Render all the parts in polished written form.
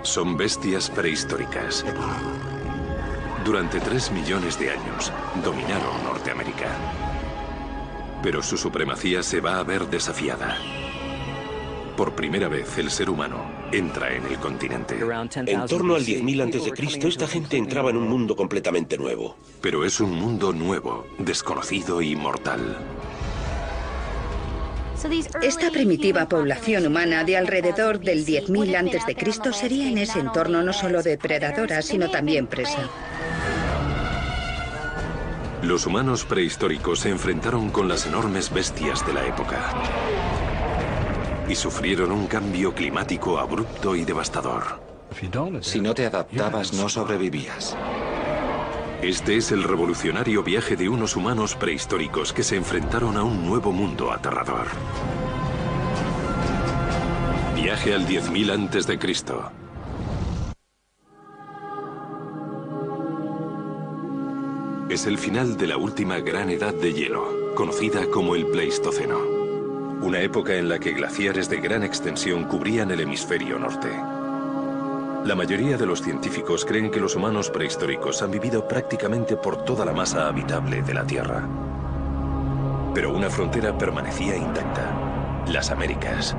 Son bestias prehistóricas. Durante 3 millones de años dominaron Norteamérica. Pero su supremacía se va a ver desafiada. Por primera vez el ser humano entra en el continente. En torno al 10.000 a.C., esta gente entraba en un mundo completamente nuevo. Pero es un mundo nuevo, desconocido y mortal. Esta primitiva población humana de alrededor del 10.000 a.C. sería en ese entorno no solo depredadora, sino también presa. Los humanos prehistóricos se enfrentaron con las enormes bestias de la época y sufrieron un cambio climático abrupto y devastador. Si no te adaptabas, no sobrevivías. Este es el revolucionario viaje de unos humanos prehistóricos que se enfrentaron a un nuevo mundo aterrador. Viaje al 10.000 a.C. Es el final de la última gran edad de hielo, conocida como el Pleistoceno. Una época en la que glaciares de gran extensión cubrían el hemisferio norte. La mayoría de los científicos creen que los humanos prehistóricos han vivido prácticamente por toda la masa habitable de la Tierra. Pero una frontera permanecía intacta: las Américas.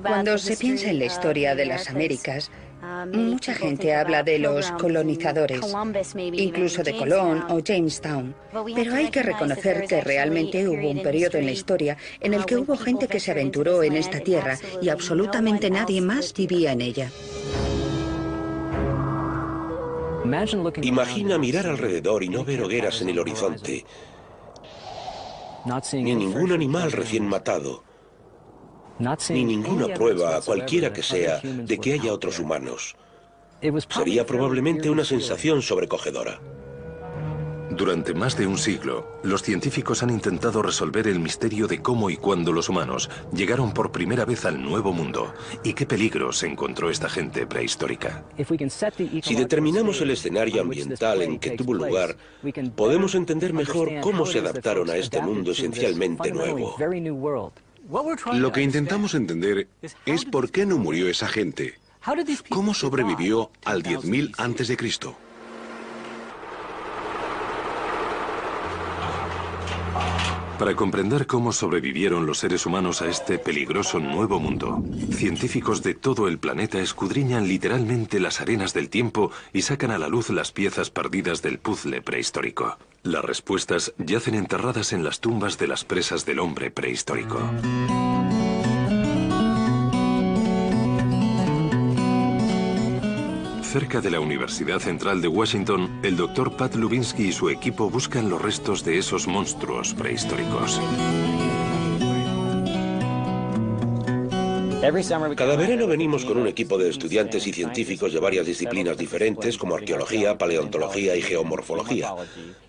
Cuando se piensa en la historia de las Américas, mucha gente habla de los colonizadores, incluso de Colón o Jamestown. Pero hay que reconocer que realmente hubo un periodo en la historia en el que hubo gente que se aventuró en esta tierra y absolutamente nadie más vivía en ella. Imagina mirar alrededor y no ver hogueras en el horizonte, ni ningún animal recién matado, ni ninguna prueba, cualquiera que sea, de que haya otros humanos. Sería probablemente una sensación sobrecogedora. Durante más de un siglo, los científicos han intentado resolver el misterio de cómo y cuándo los humanos llegaron por primera vez al Nuevo Mundo y qué peligros encontró esta gente prehistórica. Si determinamos el escenario ambiental en que tuvo lugar, podemos entender mejor cómo se adaptaron a este mundo esencialmente nuevo. Lo que intentamos entender es por qué no murió esa gente. ¿Cómo sobrevivió al 10.000 a.C.? Para comprender cómo sobrevivieron los seres humanos a este peligroso nuevo mundo, científicos de todo el planeta escudriñan literalmente las arenas del tiempo y sacan a la luz las piezas perdidas del puzzle prehistórico. Las respuestas yacen enterradas en las tumbas de las presas del hombre prehistórico. Cerca de la Universidad Central de Washington, el Dr. Pat Lubinsky y su equipo buscan los restos de esos monstruos prehistóricos. Cada verano venimos con un equipo de estudiantes y científicos de varias disciplinas diferentes, como arqueología, paleontología y geomorfología.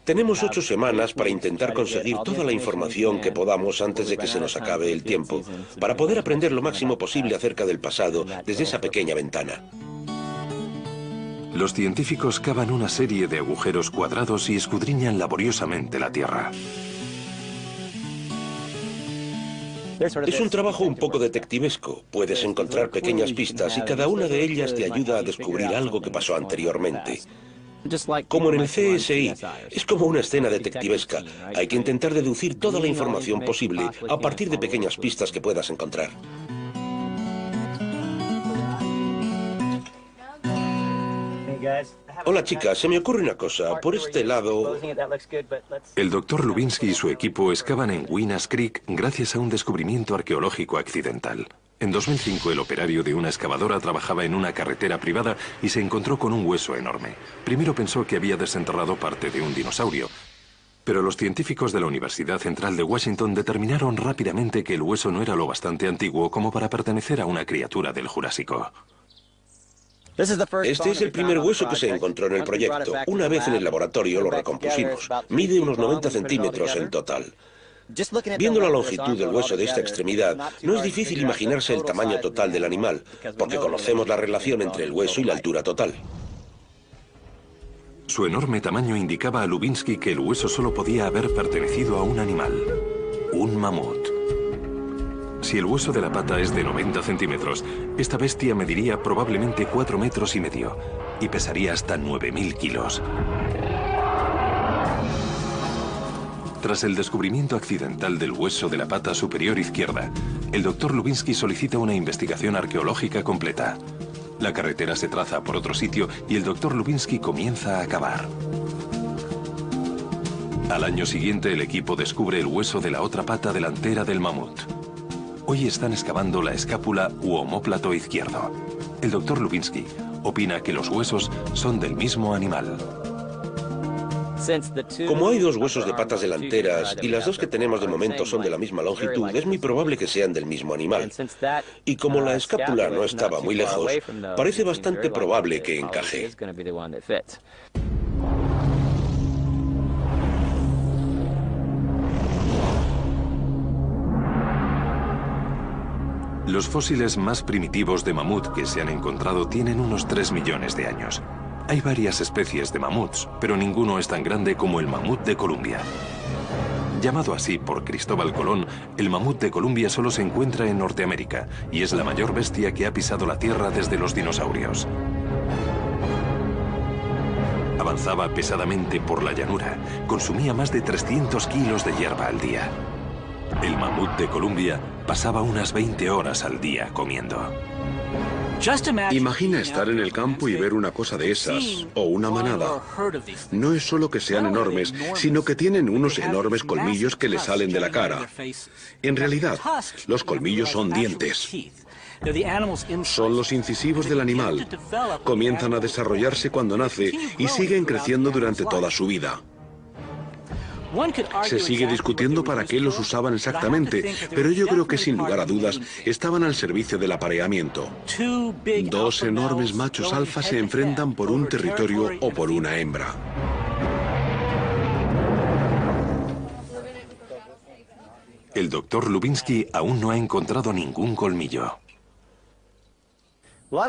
Tenemos 8 semanas para intentar conseguir toda la información que podamos antes de que se nos acabe el tiempo, para poder aprender lo máximo posible acerca del pasado desde esa pequeña ventana. Los científicos cavan una serie de agujeros cuadrados y escudriñan laboriosamente la Tierra. Es un trabajo un poco detectivesco. Puedes encontrar pequeñas pistas y cada una de ellas te ayuda a descubrir algo que pasó anteriormente. Como en el CSI, es como una escena detectivesca. Hay que intentar deducir toda la información posible a partir de pequeñas pistas que puedas encontrar. Hola chicas, se me ocurre una cosa. Por este lado... El Dr. Lubinsky y su equipo excavan en Winas Creek gracias a un descubrimiento arqueológico accidental. En 2005 el operario de una excavadora trabajaba en una carretera privada y se encontró con un hueso enorme. Primero pensó que había desenterrado parte de un dinosaurio, pero los científicos de la Universidad Central de Washington determinaron rápidamente que el hueso no era lo bastante antiguo como para pertenecer a una criatura del Jurásico. Este es el primer hueso que se encontró en el proyecto. Una vez en el laboratorio lo recompusimos. Mide unos 90 centímetros en total. Viendo la longitud del hueso de esta extremidad, no es difícil imaginarse el tamaño total del animal, porque conocemos la relación entre el hueso y la altura total. Su enorme tamaño indicaba a Lubinsky que el hueso solo podía haber pertenecido a un animal, un mamut. Si el hueso de la pata es de 90 centímetros, esta bestia mediría probablemente 4,5 metros y pesaría hasta 9.000 kilos. Tras el descubrimiento accidental del hueso de la pata superior izquierda, el Dr. Lubinsky solicita una investigación arqueológica completa. La carretera se traza por otro sitio y el Dr. Lubinsky comienza a cavar. Al año siguiente, el equipo descubre el hueso de la otra pata delantera del mamut. Hoy están excavando la escápula u omóplato izquierdo. El Dr. Lubinsky opina que los huesos son del mismo animal. Como hay dos huesos de patas delanteras y las dos que tenemos de momento son de la misma longitud, es muy probable que sean del mismo animal. Y como la escápula no estaba muy lejos, parece bastante probable que encaje. Los fósiles más primitivos de mamut que se han encontrado tienen unos 3 millones de años. Hay varias especies de mamuts, pero ninguno es tan grande como el mamut de Columbia. Llamado así por Cristóbal Colón, el mamut de Columbia solo se encuentra en Norteamérica y es la mayor bestia que ha pisado la Tierra desde los dinosaurios. Avanzaba pesadamente por la llanura, consumía más de 300 kilos de hierba al día. El mamut de Columbia pasaba unas 20 horas al día comiendo. Imagina estar en el campo y ver una cosa de esas, o una manada. No es solo que sean enormes, sino que tienen unos enormes colmillos que le salen de la cara. En realidad, los colmillos son dientes. Son los incisivos del animal. Comienzan a desarrollarse cuando nace y siguen creciendo durante toda su vida. Se sigue discutiendo para qué los usaban exactamente, pero yo creo que sin lugar a dudas estaban al servicio del apareamiento. Dos enormes machos alfa se enfrentan por un territorio o por una hembra. El Dr. Lubinsky aún no ha encontrado ningún colmillo.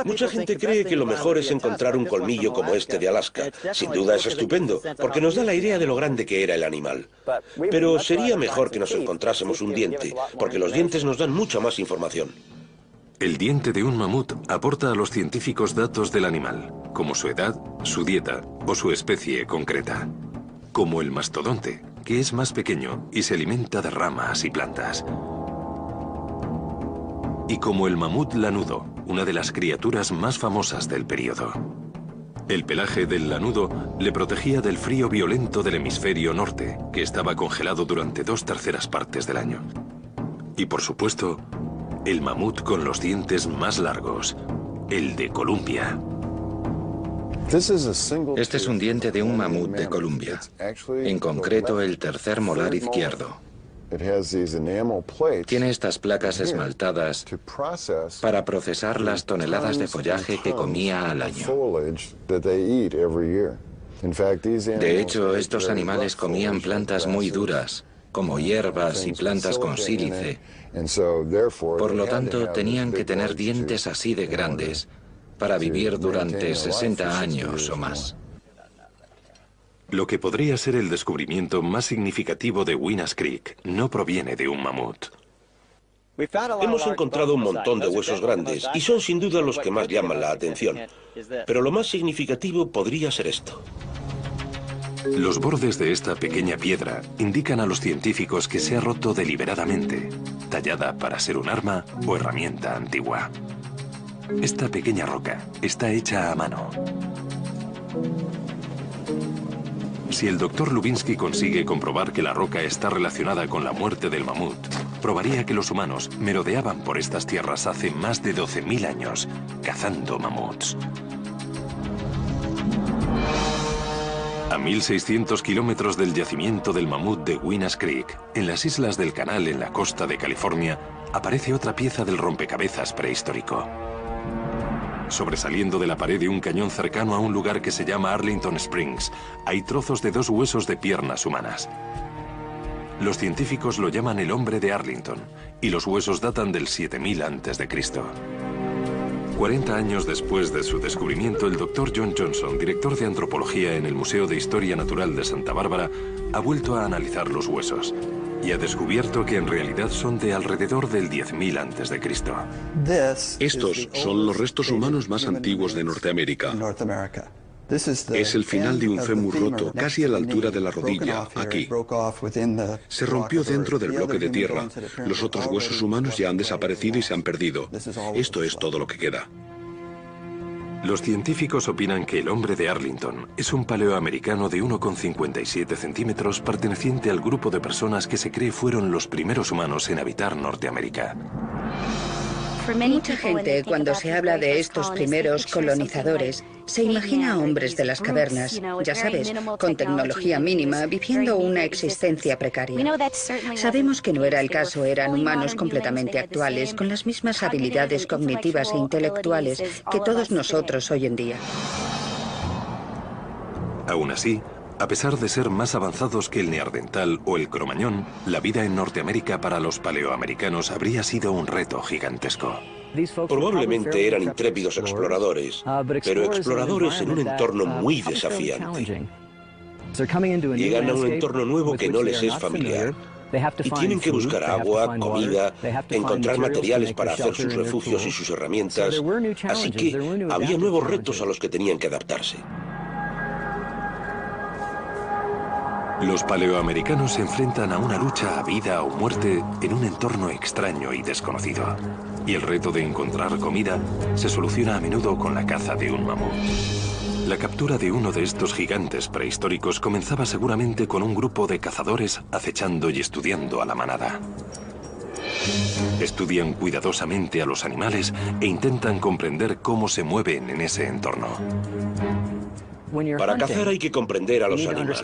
Mucha gente cree que lo mejor es encontrar un colmillo como este de Alaska. Sin duda es estupendo, porque nos da la idea de lo grande que era el animal. Pero sería mejor que nos encontrásemos un diente, porque los dientes nos dan mucha más información. El diente de un mamut aporta a los científicos datos del animal, como su edad, su dieta o su especie concreta. Como el mastodonte, que es más pequeño y se alimenta de ramas y plantas. Y como el mamut lanudo, una de las criaturas más famosas del período. El pelaje del lanudo le protegía del frío violento del hemisferio norte, que estaba congelado durante 2/3 partes del año. Y por supuesto, el mamut con los dientes más largos, el de Columbia. Este es un diente de un mamut de Columbia, en concreto el tercer molar izquierdo. Tiene estas placas esmaltadas para procesar las toneladas de follaje que comía al año. De hecho, estos animales comían plantas muy duras, como hierbas y plantas con sílice. Por lo tanto, tenían que tener dientes así de grandes para vivir durante 60 años o más. Lo que podría ser el descubrimiento más significativo de Winnas Creek no proviene de un mamut. Hemos encontrado un montón de huesos grandes y son sin duda los que más llaman la atención. Pero lo más significativo podría ser esto. Los bordes de esta pequeña piedra indican a los científicos que se ha roto deliberadamente, tallada para ser un arma o herramienta antigua. Esta pequeña roca está hecha a mano. Si el Dr. Lubinsky consigue comprobar que la roca está relacionada con la muerte del mamut, probaría que los humanos merodeaban por estas tierras hace más de 12.000 años, cazando mamuts. A 1.600 kilómetros del yacimiento del mamut de Winnas Creek, en las islas del Canal en la costa de California, aparece otra pieza del rompecabezas prehistórico. Sobresaliendo de la pared de un cañón cercano a un lugar que se llama Arlington Springs, hay trozos de 2 huesos de piernas humanas. Los científicos lo llaman el hombre de Arlington, y los huesos datan del 7000 a.C. 40 años después de su descubrimiento, el Dr. John Johnson, director de antropología en el Museo de Historia Natural de Santa Bárbara, ha vuelto a analizar los huesos y ha descubierto que en realidad son de alrededor del 10.000 a.C. Estos son los restos humanos más antiguos de Norteamérica. Es el final de un fémur roto, casi a la altura de la rodilla, aquí. Se rompió dentro del bloque de tierra. Los otros huesos humanos ya han desaparecido y se han perdido. Esto es todo lo que queda. Los científicos opinan que el hombre de Arlington es un paleoamericano de 1,57 centímetros perteneciente al grupo de personas que se cree fueron los primeros humanos en habitar Norteamérica. Mucha gente, cuando se habla de estos primeros colonizadores, se imagina a hombres de las cavernas, ya sabes, con tecnología mínima, viviendo una existencia precaria. Sabemos que no era el caso, eran humanos completamente actuales, con las mismas habilidades cognitivas e intelectuales que todos nosotros hoy en día. Aún así, a pesar de ser más avanzados que el neandertal o el cromañón, la vida en Norteamérica para los paleoamericanos habría sido un reto gigantesco. Probablemente eran intrépidos exploradores, pero exploradores en un entorno muy desafiante. Llegan a un entorno nuevo que no les es familiar. Y tienen que buscar agua, comida, encontrar materiales para hacer sus refugios y sus herramientas. Así que había nuevos retos a los que tenían que adaptarse. Los paleoamericanos se enfrentan a una lucha a vida o muerte en un entorno extraño y desconocido. Y el reto de encontrar comida se soluciona a menudo con la caza de un mamut. La captura de uno de estos gigantes prehistóricos comenzaba seguramente con un grupo de cazadores acechando y estudiando a la manada. Estudian cuidadosamente a los animales e intentan comprender cómo se mueven en ese entorno. Para cazar hay que comprender a los animales.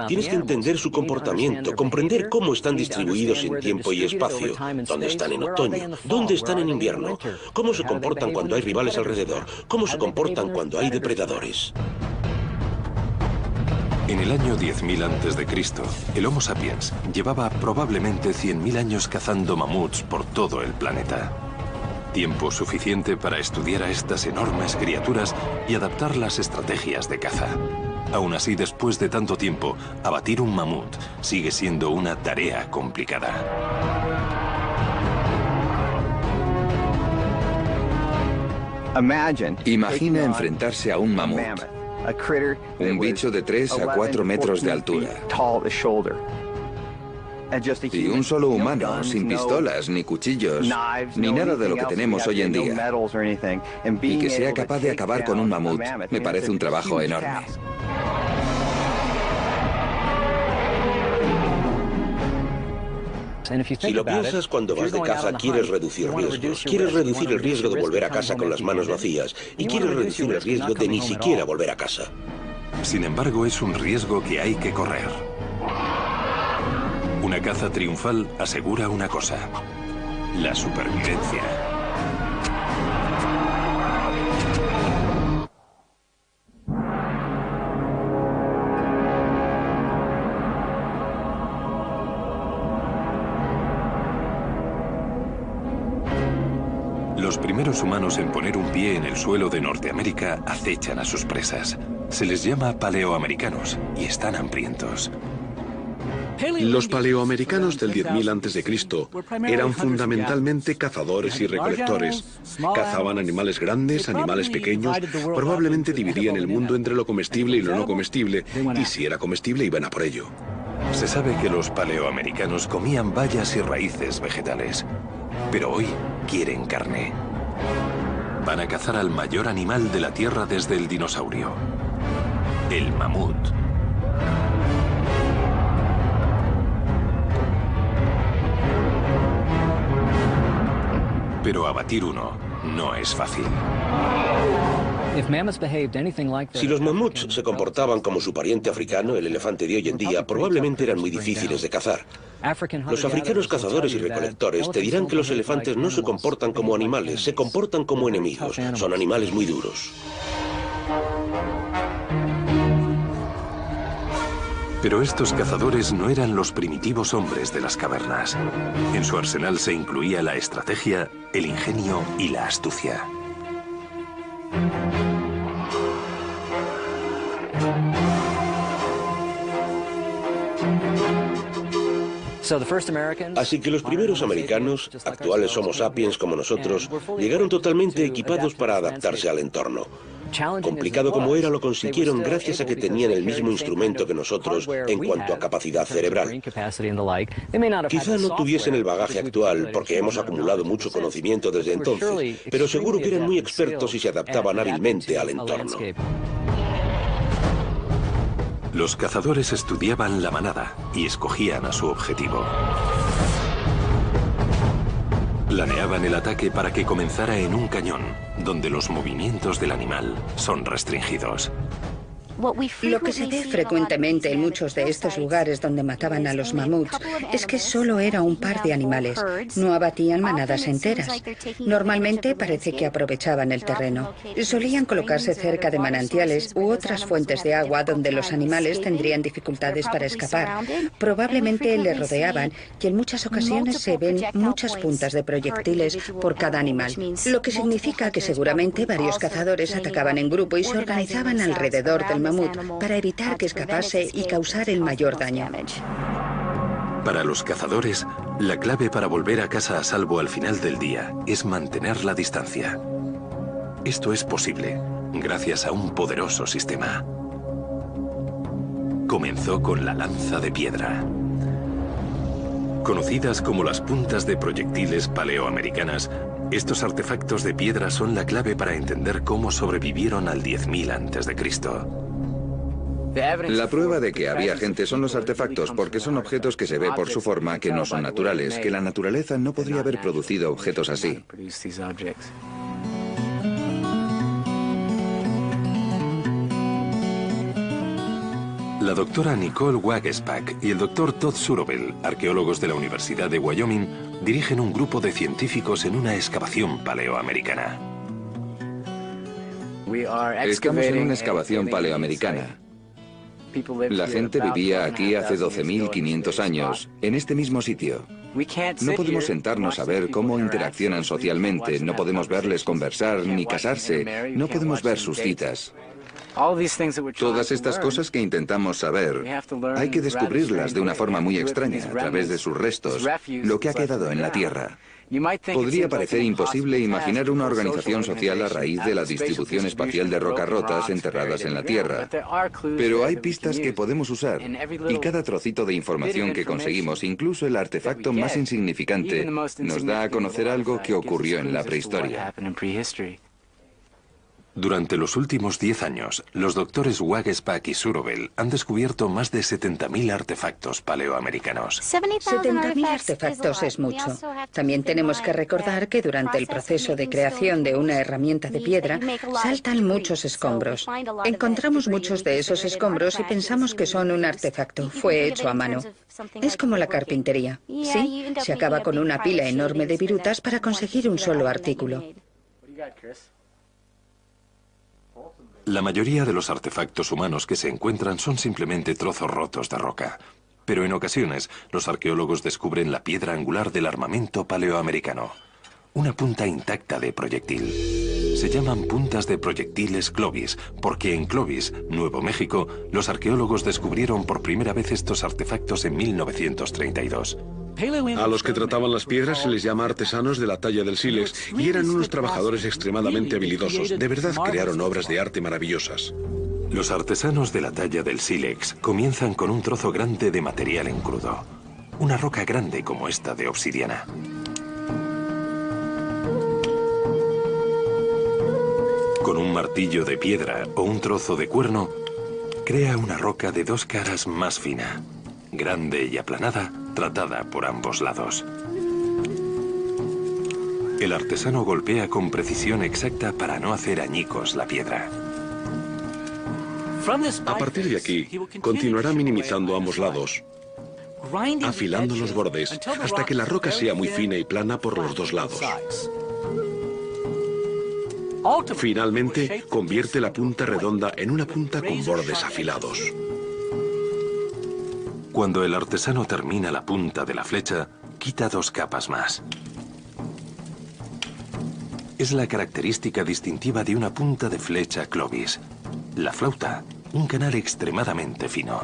Tienes que entender su comportamiento, comprender cómo están distribuidos en tiempo y espacio, dónde están en otoño, dónde están en invierno, cómo se comportan cuando hay rivales alrededor, cómo se comportan cuando hay depredadores. En el año 10.000 a.C., el Homo sapiens llevaba probablemente 100.000 años cazando mamuts por todo el planeta. Tiempo suficiente para estudiar a estas enormes criaturas y adaptar las estrategias de caza. Aún así, después de tanto tiempo, abatir un mamut sigue siendo una tarea complicada. Imagina enfrentarse a un mamut, un bicho de 3 a 4 metros de altura. Y un solo humano, sin pistolas, ni cuchillos, ni nada de lo que tenemos hoy en día. Y que sea capaz de acabar con un mamut, me parece un trabajo enorme. Si lo piensas, cuando vas de caza quieres reducir riesgos. Quieres reducir el riesgo de volver a casa con las manos vacías. Y quieres reducir el riesgo de ni siquiera volver a casa. Sin embargo, es un riesgo que hay que correr. Una caza triunfal asegura una cosa: la supervivencia. Los primeros humanos en poner un pie en el suelo de Norteamérica acechan a sus presas. Se les llama paleoamericanos y están hambrientos. Los paleoamericanos del 10.000 a.C. eran fundamentalmente cazadores y recolectores. Cazaban animales grandes, animales pequeños, probablemente dividían el mundo entre lo comestible y lo no comestible, y si era comestible iban a por ello. Se sabe que los paleoamericanos comían bayas y raíces vegetales, pero hoy quieren carne. Van a cazar al mayor animal de la Tierra desde el dinosaurio, el mamut. Pero abatir uno no es fácil. Si los mamuts se comportaban como su pariente africano, el elefante de hoy en día, probablemente eran muy difíciles de cazar. Los africanos cazadores y recolectores te dirán que los elefantes no se comportan como animales, se comportan como enemigos. Son animales muy duros. Pero estos cazadores no eran los primitivos hombres de las cavernas. En su arsenal se incluía la estrategia, el ingenio y la astucia. Así que los primeros americanos, actuales Homo sapiens como nosotros, llegaron totalmente equipados para adaptarse al entorno. Complicado como era, lo consiguieron gracias a que tenían el mismo instrumento que nosotros en cuanto a capacidad cerebral. Quizá no tuviesen el bagaje actual, porque hemos acumulado mucho conocimiento desde entonces, pero seguro que eran muy expertos y se adaptaban hábilmente al entorno. Los cazadores estudiaban la manada y escogían a su objetivo. Planeaban el ataque para que comenzara en un cañón, donde los movimientos del animal son restringidos. Lo que se ve frecuentemente en muchos de estos lugares donde mataban a los mamuts es que solo era un par de animales, no abatían manadas enteras. Normalmente parece que aprovechaban el terreno. Solían colocarse cerca de manantiales u otras fuentes de agua donde los animales tendrían dificultades para escapar. Probablemente le rodeaban y en muchas ocasiones se ven muchas puntas de proyectiles por cada animal, lo que significa que seguramente varios cazadores atacaban en grupo y se organizaban alrededor del mamut para evitar que escapase y causar el mayor daño. Para los cazadores, la clave para volver a casa a salvo al final del día es mantener la distancia. Esto es posible gracias a un poderoso sistema. Comenzó con la lanza de piedra. Conocidas como las puntas de proyectiles paleoamericanas, estos artefactos de piedra son la clave para entender cómo sobrevivieron al 10.000 a.C. La prueba de que había gente son los artefactos, porque son objetos que se ve por su forma que no son naturales, que la naturaleza no podría haber producido objetos así. La doctora Nicole Wagespack y el doctor Todd Surovell, arqueólogos de la Universidad de Wyoming, dirigen un grupo de científicos en una excavación paleoamericana. Estamos en una excavación paleoamericana. La gente vivía aquí hace 12.500 años, en este mismo sitio. No podemos sentarnos a ver cómo interaccionan socialmente, no podemos verles conversar ni casarse, no podemos ver sus citas. Todas estas cosas que intentamos saber, hay que descubrirlas de una forma muy extraña, a través de sus restos, lo que ha quedado en la Tierra. Podría parecer imposible imaginar una organización social a raíz de la distribución espacial de rocas rotas enterradas en la Tierra. Pero hay pistas que podemos usar, y cada trocito de información que conseguimos, incluso el artefacto más insignificante, nos da a conocer algo que ocurrió en la prehistoria. Durante los últimos 10 años, los doctores Wagespack y Surovell han descubierto más de 70.000 artefactos paleoamericanos. 70.000 artefactos es mucho. También tenemos que recordar que durante el proceso de creación de una herramienta de piedra, saltan muchos escombros. Encontramos muchos de esos escombros y pensamos que son un artefacto. Fue hecho a mano. Es como la carpintería. Sí, se acaba con una pila enorme de virutas para conseguir un solo artículo. La mayoría de los artefactos humanos que se encuentran son simplemente trozos rotos de roca. Pero en ocasiones, los arqueólogos descubren la piedra angular del armamento paleoamericano. Una punta intacta de proyectil. Se llaman puntas de proyectiles Clovis, porque en Clovis, Nuevo México, los arqueólogos descubrieron por primera vez estos artefactos en 1932. A los que trataban las piedras se les llama artesanos de la talla del sílex y eran unos trabajadores extremadamente habilidosos. De verdad crearon obras de arte maravillosas. Los artesanos de la talla del sílex comienzan con un trozo grande de material en crudo. Una roca grande como esta de obsidiana. Con un martillo de piedra o un trozo de cuerno, crea una roca de 2 caras más fina, grande y aplanada, tratada por ambos lados. El artesano golpea con precisión exacta para no hacer añicos la piedra. A partir de aquí, continuará minimizando ambos lados, afilando los bordes, hasta que la roca sea muy fina y plana por los 2 lados. Finalmente, convierte la punta redonda en una punta con bordes afilados. Cuando el artesano termina la punta de la flecha, quita 2 capas más. es la característica distintiva de una punta de flecha Clovis. La flauta, un canal extremadamente fino.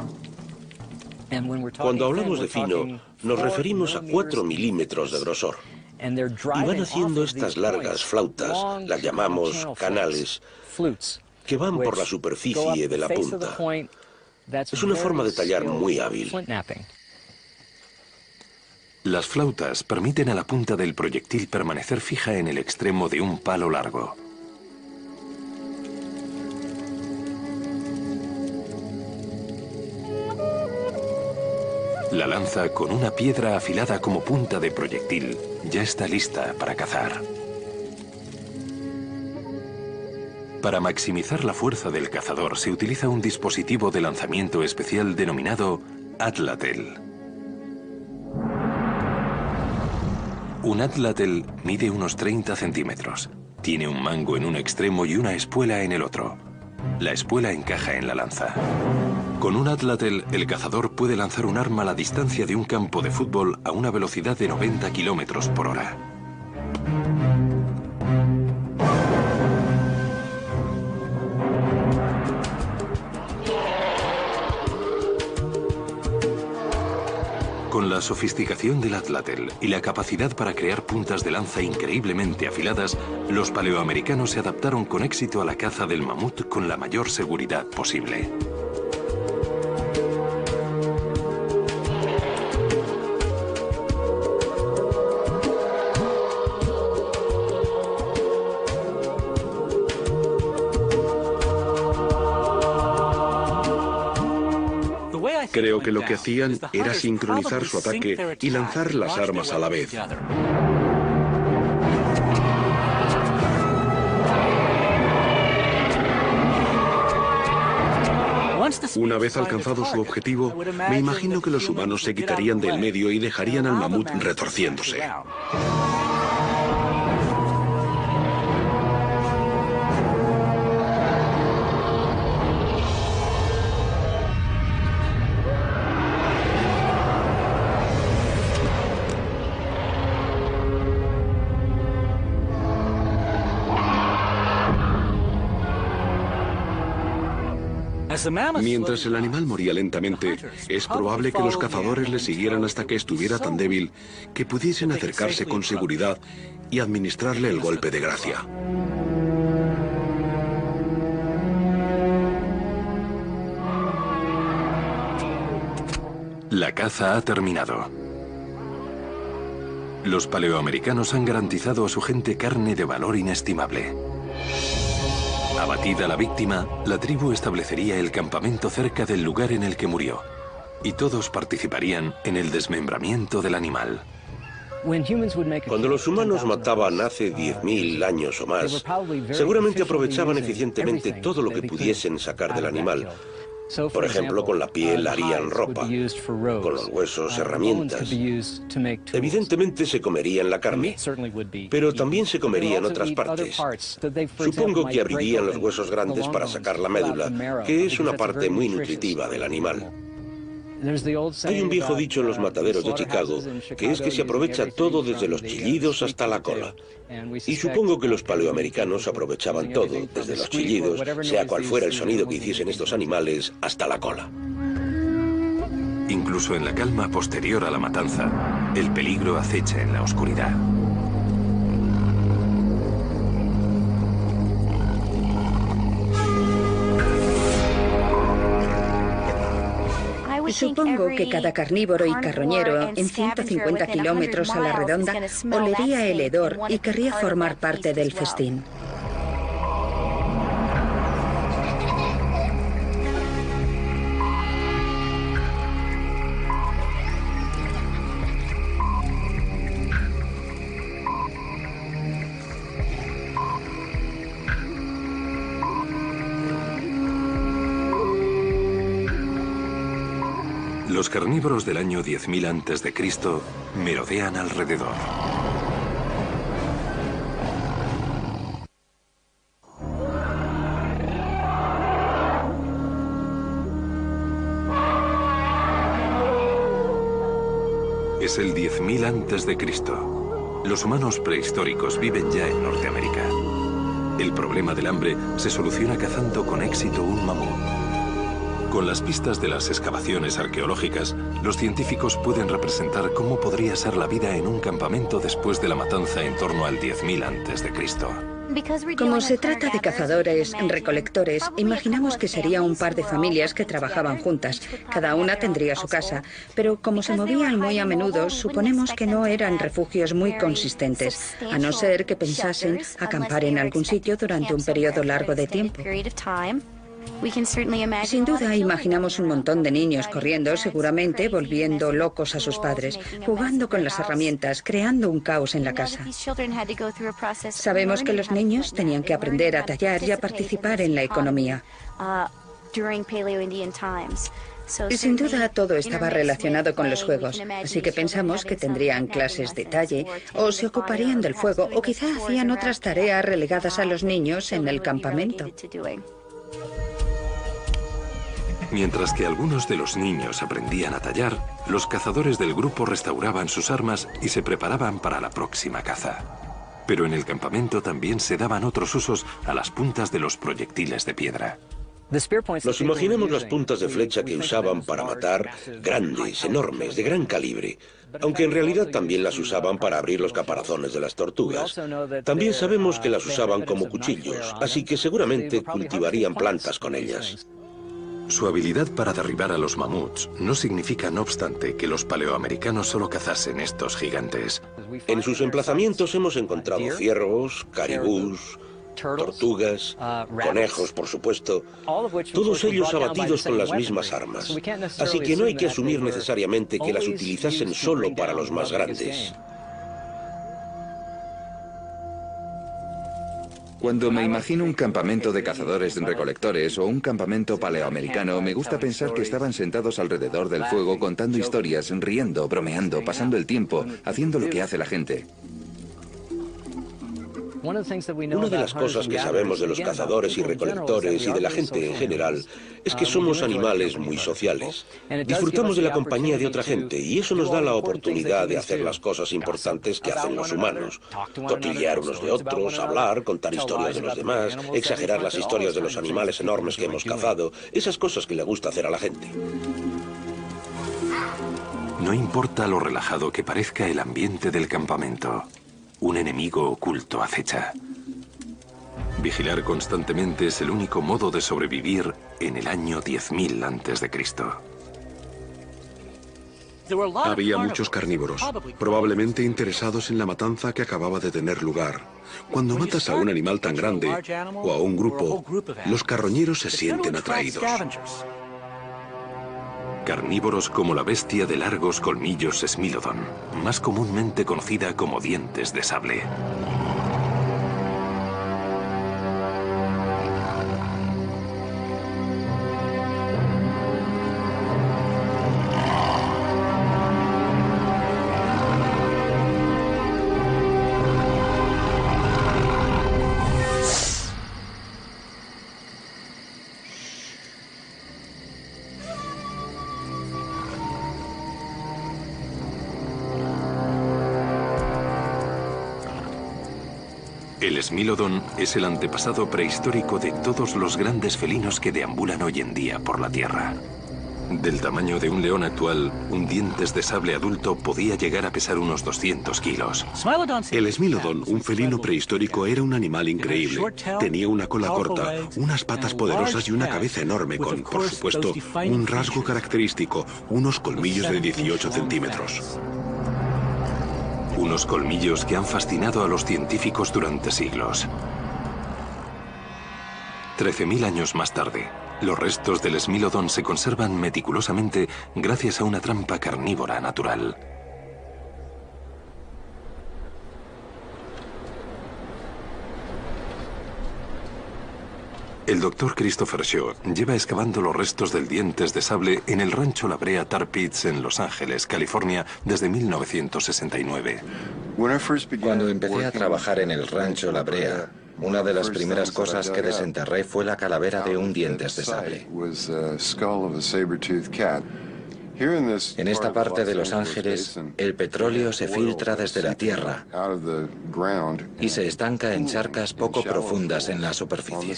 Cuando hablamos de fino, nos referimos a 4 milímetros de grosor. Y van haciendo estas largas flautas, las llamamos canales, que van por la superficie de la punta. Es una forma de tallar muy hábil. Las flautas permiten a la punta del proyectil permanecer fija en el extremo de un palo largo. La lanza, con una piedra afilada como punta de proyectil, ya está lista para cazar. Para maximizar la fuerza del cazador se utiliza un dispositivo de lanzamiento especial denominado Atlatel. Un Atlatel mide unos 30 centímetros. Tiene un mango en un extremo y una espuela en el otro. La espuela encaja en la lanza. Con un Atlatel, el cazador puede lanzar un arma a la distancia de un campo de fútbol a una velocidad de 90 kilómetros por hora. Con la sofisticación del Atlatel y la capacidad para crear puntas de lanza increíblemente afiladas, los paleoamericanos se adaptaron con éxito a la caza del mamut con la mayor seguridad posible. Creo que lo que hacían era sincronizar su ataque y lanzar las armas a la vez. Una vez alcanzado su objetivo, me imagino que los humanos se quitarían del medio y dejarían al mamut retorciéndose. Mientras el animal moría lentamente, es probable que los cazadores le siguieran hasta que estuviera tan débil que pudiesen acercarse con seguridad y administrarle el golpe de gracia. La caza ha terminado. Los paleoamericanos han garantizado a su gente carne de valor inestimable. Abatida la víctima, la tribu establecería el campamento cerca del lugar en el que murió, y todos participarían en el desmembramiento del animal. Cuando los humanos mataban hace 10.000 años o más, seguramente aprovechaban eficientemente todo lo que pudiesen sacar del animal. Por ejemplo, con la piel harían ropa, con los huesos herramientas. Evidentemente se comerían la carne, pero también se comerían otras partes. Supongo que abrirían los huesos grandes para sacar la médula, que es una parte muy nutritiva del animal. Hay un viejo dicho en los mataderos de Chicago, que es que se aprovecha todo desde los chillidos hasta la cola. Y supongo que los paleoamericanos aprovechaban todo, desde los chillidos, sea cual fuera el sonido que hiciesen estos animales, hasta la cola. Incluso en la calma posterior a la matanza, el peligro acecha en la oscuridad. Supongo que cada carnívoro y carroñero en 150 kilómetros a la redonda olería el hedor y querría formar parte del festín. Los carnívoros del año 10.000 a.C. merodean alrededor. Es el 10.000 a.C. Los humanos prehistóricos viven ya en Norteamérica. El problema del hambre se soluciona cazando con éxito un mamut. Con las pistas de las excavaciones arqueológicas, los científicos pueden representar cómo podría ser la vida en un campamento después de la matanza en torno al 10.000 a.C. Como se trata de cazadores-recolectores, imaginamos que sería un par de familias que trabajaban juntas. Cada una tendría su casa, pero como se movían muy a menudo, suponemos que no eran refugios muy consistentes, a no ser que pensasen acampar en algún sitio durante un periodo largo de tiempo. Sin duda, imaginamos un montón de niños corriendo, seguramente volviendo locos a sus padres, jugando con las herramientas, creando un caos en la casa. Sabemos que los niños tenían que aprender a tallar y a participar en la economía. Y sin duda todo estaba relacionado con los juegos, así que pensamos que tendrían clases de talle, o se ocuparían del fuego, o quizá hacían otras tareas relegadas a los niños en el campamento. Mientras que algunos de los niños aprendían a tallar, los cazadores del grupo restauraban sus armas y se preparaban para la próxima caza. Pero en el campamento también se daban otros usos a las puntas de los proyectiles de piedra. Nos imaginamos las puntas de flecha que usaban para matar, grandes, enormes, de gran calibre, aunque en realidad también las usaban para abrir los caparazones de las tortugas. También sabemos que las usaban como cuchillos, así que seguramente cultivarían plantas con ellas. Su habilidad para derribar a los mamuts no significa, no obstante, que los paleoamericanos solo cazasen estos gigantes. En sus emplazamientos hemos encontrado ciervos, caribús, tortugas, conejos, por supuesto, todos ellos abatidos con las mismas armas. Así que no hay que asumir necesariamente que las utilizasen solo para los más grandes. Cuando me imagino un campamento de cazadores-recolectores o un campamento paleoamericano, me gusta pensar que estaban sentados alrededor del fuego contando historias, riendo, bromeando, pasando el tiempo, haciendo lo que hace la gente. Una de las cosas que sabemos de los cazadores y recolectores y de la gente en general es que somos animales muy sociales. Disfrutamos de la compañía de otra gente y eso nos da la oportunidad de hacer las cosas importantes que hacen los humanos. Cotillear unos de otros, hablar, contar historias de los demás, exagerar las historias de los animales enormes que hemos cazado, esas cosas que le gusta hacer a la gente. No importa lo relajado que parezca el ambiente del campamento. Un enemigo oculto acecha. Vigilar constantemente es el único modo de sobrevivir en el año 10.000 a.C. Había muchos carnívoros, probablemente interesados en la matanza que acababa de tener lugar. Cuando matas a un animal tan grande o a un grupo, los carroñeros se sienten atraídos. Carnívoros como la bestia de largos colmillos Smilodon, más comúnmente conocida como dientes de sable. El Smilodon es el antepasado prehistórico de todos los grandes felinos que deambulan hoy en día por la Tierra. Del tamaño de un león actual, un dientes de sable adulto podía llegar a pesar unos 200 kilos. El Smilodon, un felino prehistórico, era un animal increíble. Tenía una cola corta, unas patas poderosas y una cabeza enorme con, por supuesto, un rasgo característico, unos colmillos de 18 centímetros. Unos colmillos que han fascinado a los científicos durante siglos. 13.000 años más tarde, los restos del Smilodon se conservan meticulosamente gracias a una trampa carnívora natural. El Dr. Christopher Shaw lleva excavando los restos del dientes de sable en el rancho La Brea Tar Pits en Los Ángeles, California, desde 1969. Cuando empecé a trabajar en el rancho La Brea, una de las primeras cosas que desenterré fue la calavera de un dientes de sable. En esta parte de Los Ángeles, el petróleo se filtra desde la tierra y se estanca en charcas poco profundas en la superficie.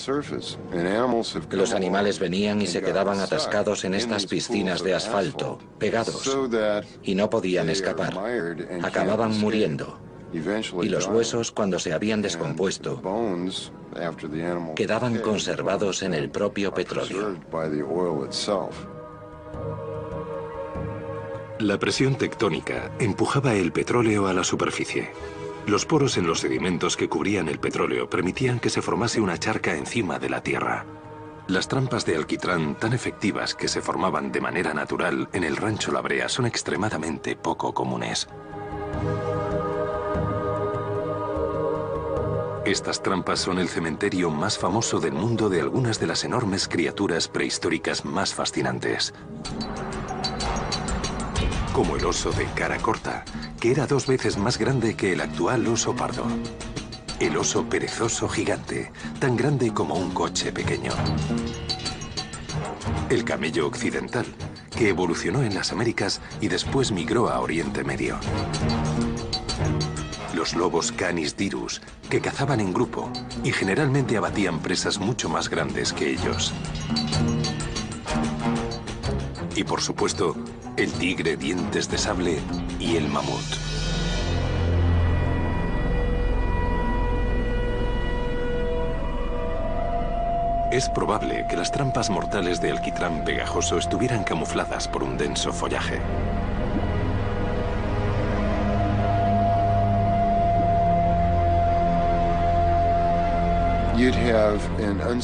Los animales venían y se quedaban atascados en estas piscinas de asfalto, pegados, y no podían escapar. Acababan muriendo. Y los huesos, cuando se habían descompuesto, quedaban conservados en el propio petróleo. La presión tectónica empujaba el petróleo a la superficie. Los poros en los sedimentos que cubrían el petróleo permitían que se formase una charca encima de la tierra. Las trampas de alquitrán tan efectivas que se formaban de manera natural en el Rancho La Brea son extremadamente poco comunes. Estas trampas son el cementerio más famoso del mundo de algunas de las enormes criaturas prehistóricas más fascinantes. Como el oso de cara corta, que era 2 veces más grande que el actual oso pardo. El oso perezoso gigante, tan grande como un coche pequeño. El camello occidental, que evolucionó en las Américas y después migró a Oriente Medio. Los lobos Canis dirus, que cazaban en grupo y generalmente abatían presas mucho más grandes que ellos. Y por supuesto, el tigre dientes de sable y el mamut. Es probable que las trampas mortales de alquitrán pegajoso estuvieran camufladas por un denso follaje.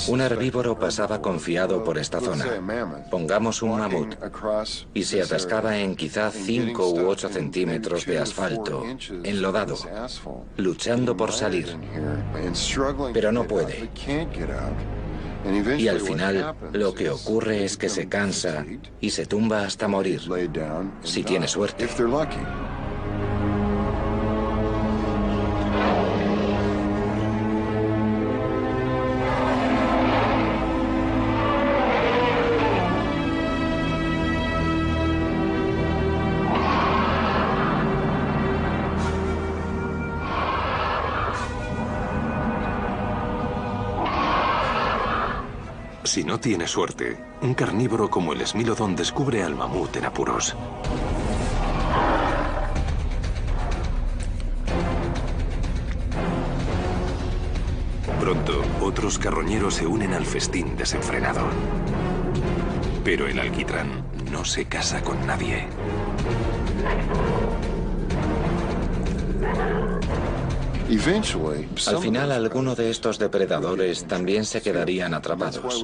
Un herbívoro pasaba confiado por esta zona, pongamos un mamut, y se atascaba en quizá 5 u 8 centímetros de asfalto, enlodado, luchando por salir, pero no puede. Y al final, lo que ocurre es que se cansa y se tumba hasta morir, si tiene suerte. Si no tiene suerte, un carnívoro como el esmilodón descubre al mamut en apuros. Pronto, otros carroñeros se unen al festín desenfrenado. Pero el alquitrán no se casa con nadie. Al final, alguno de estos depredadores también se quedarían atrapados.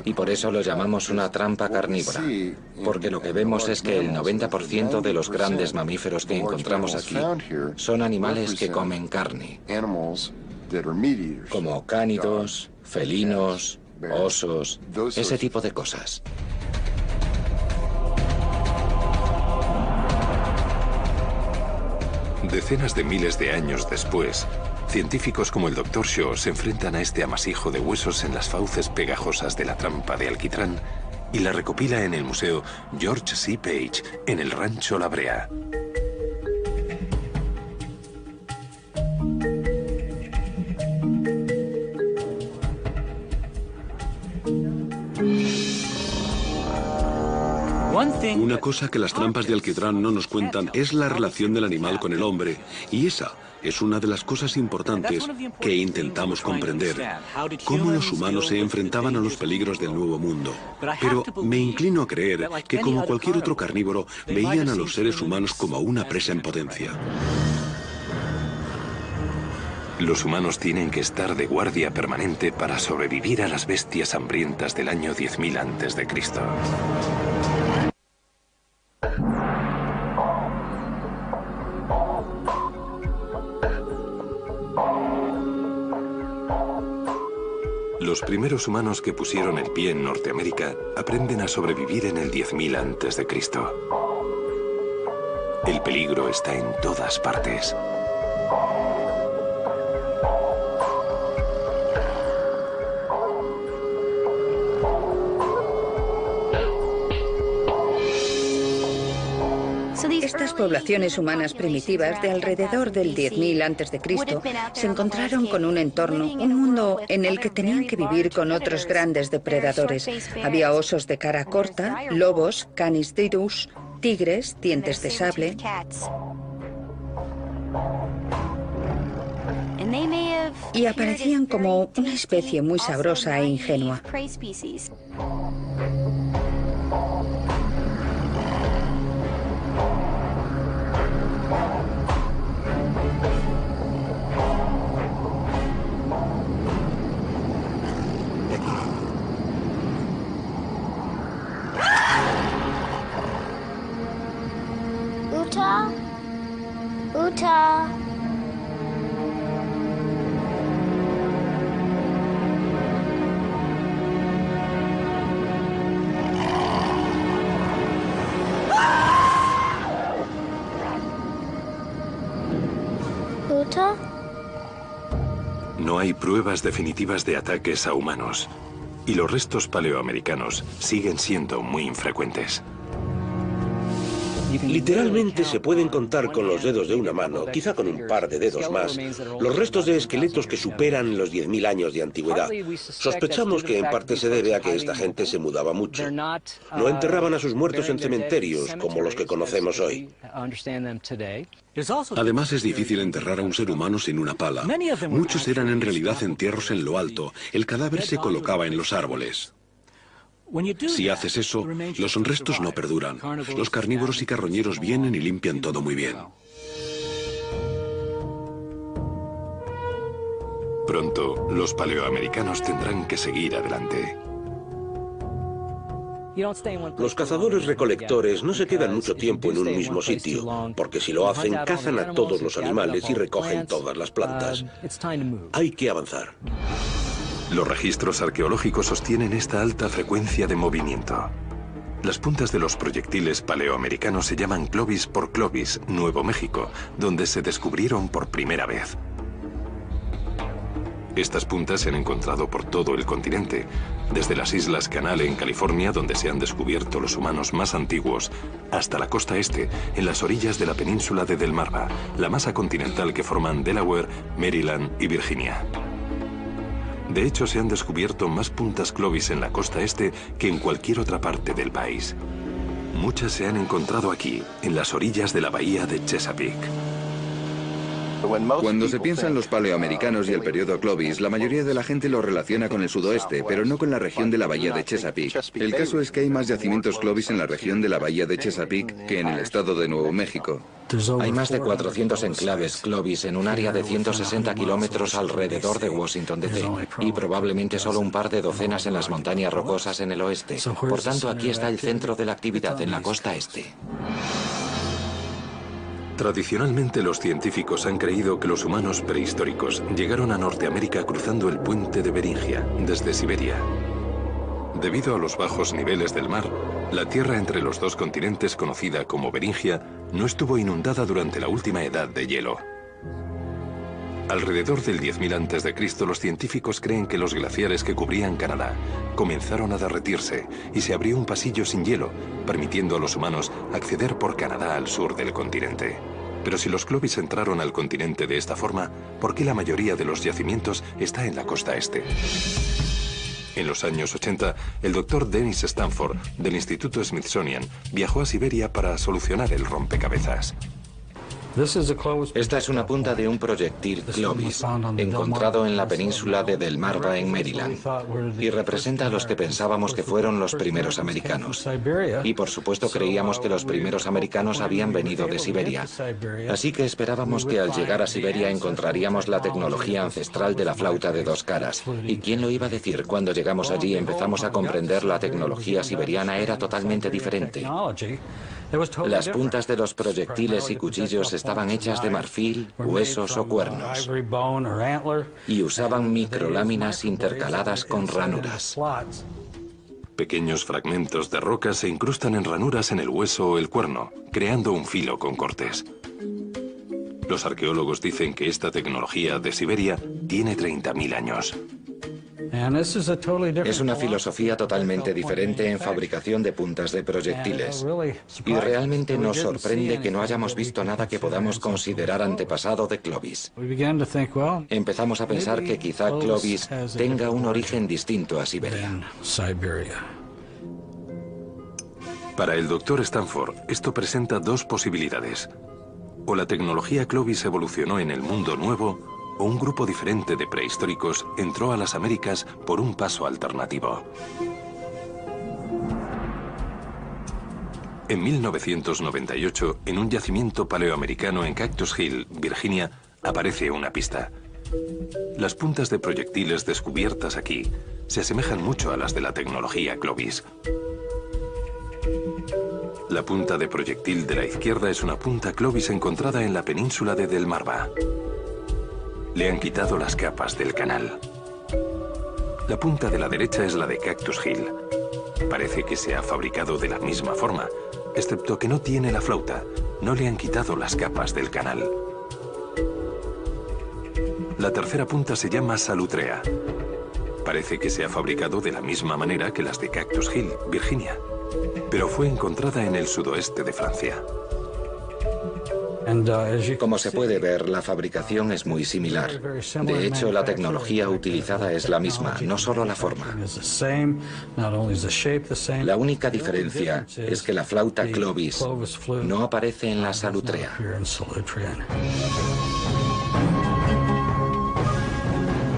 Y por eso lo llamamos una trampa carnívora, porque lo que vemos es que el 90% de los grandes mamíferos que encontramos aquí son animales que comen carne, como cánidos, felinos, osos, ese tipo de cosas. Decenas de miles de años después, científicos como el Dr. Shaw se enfrentan a este amasijo de huesos en las fauces pegajosas de la trampa de alquitrán y la recopila en el Museo George C. Page en el Rancho La Brea. Una cosa que las trampas de alquitrán no nos cuentan es la relación del animal con el hombre, y esa es una de las cosas importantes que intentamos comprender, cómo los humanos se enfrentaban a los peligros del Nuevo Mundo. Pero me inclino a creer que, como cualquier otro carnívoro, veían a los seres humanos como una presa en potencia. Los humanos tienen que estar de guardia permanente para sobrevivir a las bestias hambrientas del año 10.000 a.C. Los primeros humanos que pusieron el pie en Norteamérica aprenden a sobrevivir en el 10.000 a.C. El peligro está en todas partes. Estas poblaciones humanas primitivas de alrededor del 10.000 a.C. se encontraron con un entorno, un mundo en el que tenían que vivir con otros grandes depredadores. Había osos de cara corta, lobos, canis dirus, tigres, dientes de sable. Y aparecían como una especie muy sabrosa e ingenua. Uta, Uta. Uta. No hay pruebas definitivas de ataques a humanos, y los restos paleoamericanos siguen siendo muy infrecuentes. Literalmente se pueden contar con los dedos de una mano, quizá con un par de dedos más, los restos de esqueletos que superan los 10.000 años de antigüedad. Sospechamos que en parte se debe a que esta gente se mudaba mucho. No enterraban a sus muertos en cementerios como los que conocemos hoy. Además, es difícil enterrar a un ser humano sin una pala. Muchos eran en realidad entierros en lo alto. El cadáver se colocaba en los árboles. Si haces eso, los restos no perduran. Los carnívoros y carroñeros vienen y limpian todo muy bien. Pronto, los paleoamericanos tendrán que seguir adelante. Los cazadores-recolectores no se quedan mucho tiempo en un mismo sitio, porque si lo hacen, cazan a todos los animales y recogen todas las plantas. Hay que avanzar. Los registros arqueológicos sostienen esta alta frecuencia de movimiento. Las puntas de los proyectiles paleoamericanos se llaman Clovis por Clovis, Nuevo México, donde se descubrieron por primera vez. Estas puntas se han encontrado por todo el continente, desde las Islas Canal en California, donde se han descubierto los humanos más antiguos, hasta la costa este, en las orillas de la península de Delmarva, la masa continental que forman Delaware, Maryland y Virginia. De hecho, se han descubierto más puntas Clovis en la costa este que en cualquier otra parte del país. Muchas se han encontrado aquí, en las orillas de la bahía de Chesapeake. Cuando se piensa en los paleoamericanos y el periodo Clovis, la mayoría de la gente lo relaciona con el sudoeste, pero no con la región de la bahía de Chesapeake. El caso es que hay más yacimientos Clovis en la región de la bahía de Chesapeake que en el estado de Nuevo México. Hay más de 400 enclaves Clovis en un área de 160 kilómetros alrededor de Washington, D.C. y probablemente solo un par de docenas en las montañas rocosas en el oeste. Por tanto, aquí está el centro de la actividad en la costa este. Tradicionalmente, los científicos han creído que los humanos prehistóricos llegaron a Norteamérica cruzando el puente de Beringia, desde Siberia. Debido a los bajos niveles del mar, la tierra entre los dos continentes, conocida como Beringia, no estuvo inundada durante la última edad de hielo. Alrededor del 10.000 a.C., los científicos creen que los glaciares que cubrían Canadá comenzaron a derretirse y se abrió un pasillo sin hielo, permitiendo a los humanos acceder por Canadá al sur del continente. Pero si los Clovis entraron al continente de esta forma, ¿por qué la mayoría de los yacimientos está en la costa este? En los años 80, el doctor Dennis Stanford, del Instituto Smithsonian, viajó a Siberia para solucionar el rompecabezas. Esta es una punta de un proyectil Clovis, encontrado en la península de Delmarva en Maryland, y representa a los que pensábamos que fueron los primeros americanos. Y por supuesto creíamos que los primeros americanos habían venido de Siberia. Así que esperábamos que al llegar a Siberia encontraríamos la tecnología ancestral de la flauta de dos caras. ¿Y quién lo iba a decir? Cuando llegamos allí empezamos a comprender la tecnología siberiana era totalmente diferente. Las puntas de los proyectiles y cuchillos estaban hechas de marfil, huesos o cuernos, y usaban microláminas intercaladas con ranuras. Pequeños fragmentos de roca se incrustan en ranuras en el hueso o el cuerno, creando un filo con cortes. Los arqueólogos dicen que esta tecnología de Siberia tiene 30.000 años. Es una filosofía totalmente diferente en fabricación de puntas de proyectiles. Y realmente nos sorprende que no hayamos visto nada que podamos considerar antepasado de Clovis. Empezamos a pensar que quizá Clovis tenga un origen distinto a Siberia. Para el Dr. Stanford, esto presenta dos posibilidades. O la tecnología Clovis evolucionó en el mundo nuevo, o un grupo diferente de prehistóricos entró a las Américas por un paso alternativo. En 1998, en un yacimiento paleoamericano en Cactus Hill, Virginia, aparece una pista. Las puntas de proyectiles descubiertas aquí se asemejan mucho a las de la tecnología Clovis. La punta de proyectil de la izquierda es una punta Clovis encontrada en la península de Delmarva. Le han quitado las capas del canal. La punta de la derecha es la de Cactus Hill. Parece que se ha fabricado de la misma forma, excepto que no tiene la flauta. No le han quitado las capas del canal. La tercera punta se llama Salutrea. Parece que se ha fabricado de la misma manera que las de Cactus Hill, Virginia, pero fue encontrada en el sudoeste de Francia. Como se puede ver, la fabricación es muy similar. De hecho, la tecnología utilizada es la misma, no solo la forma. La única diferencia es que la flauta Clovis no aparece en la Salutrea.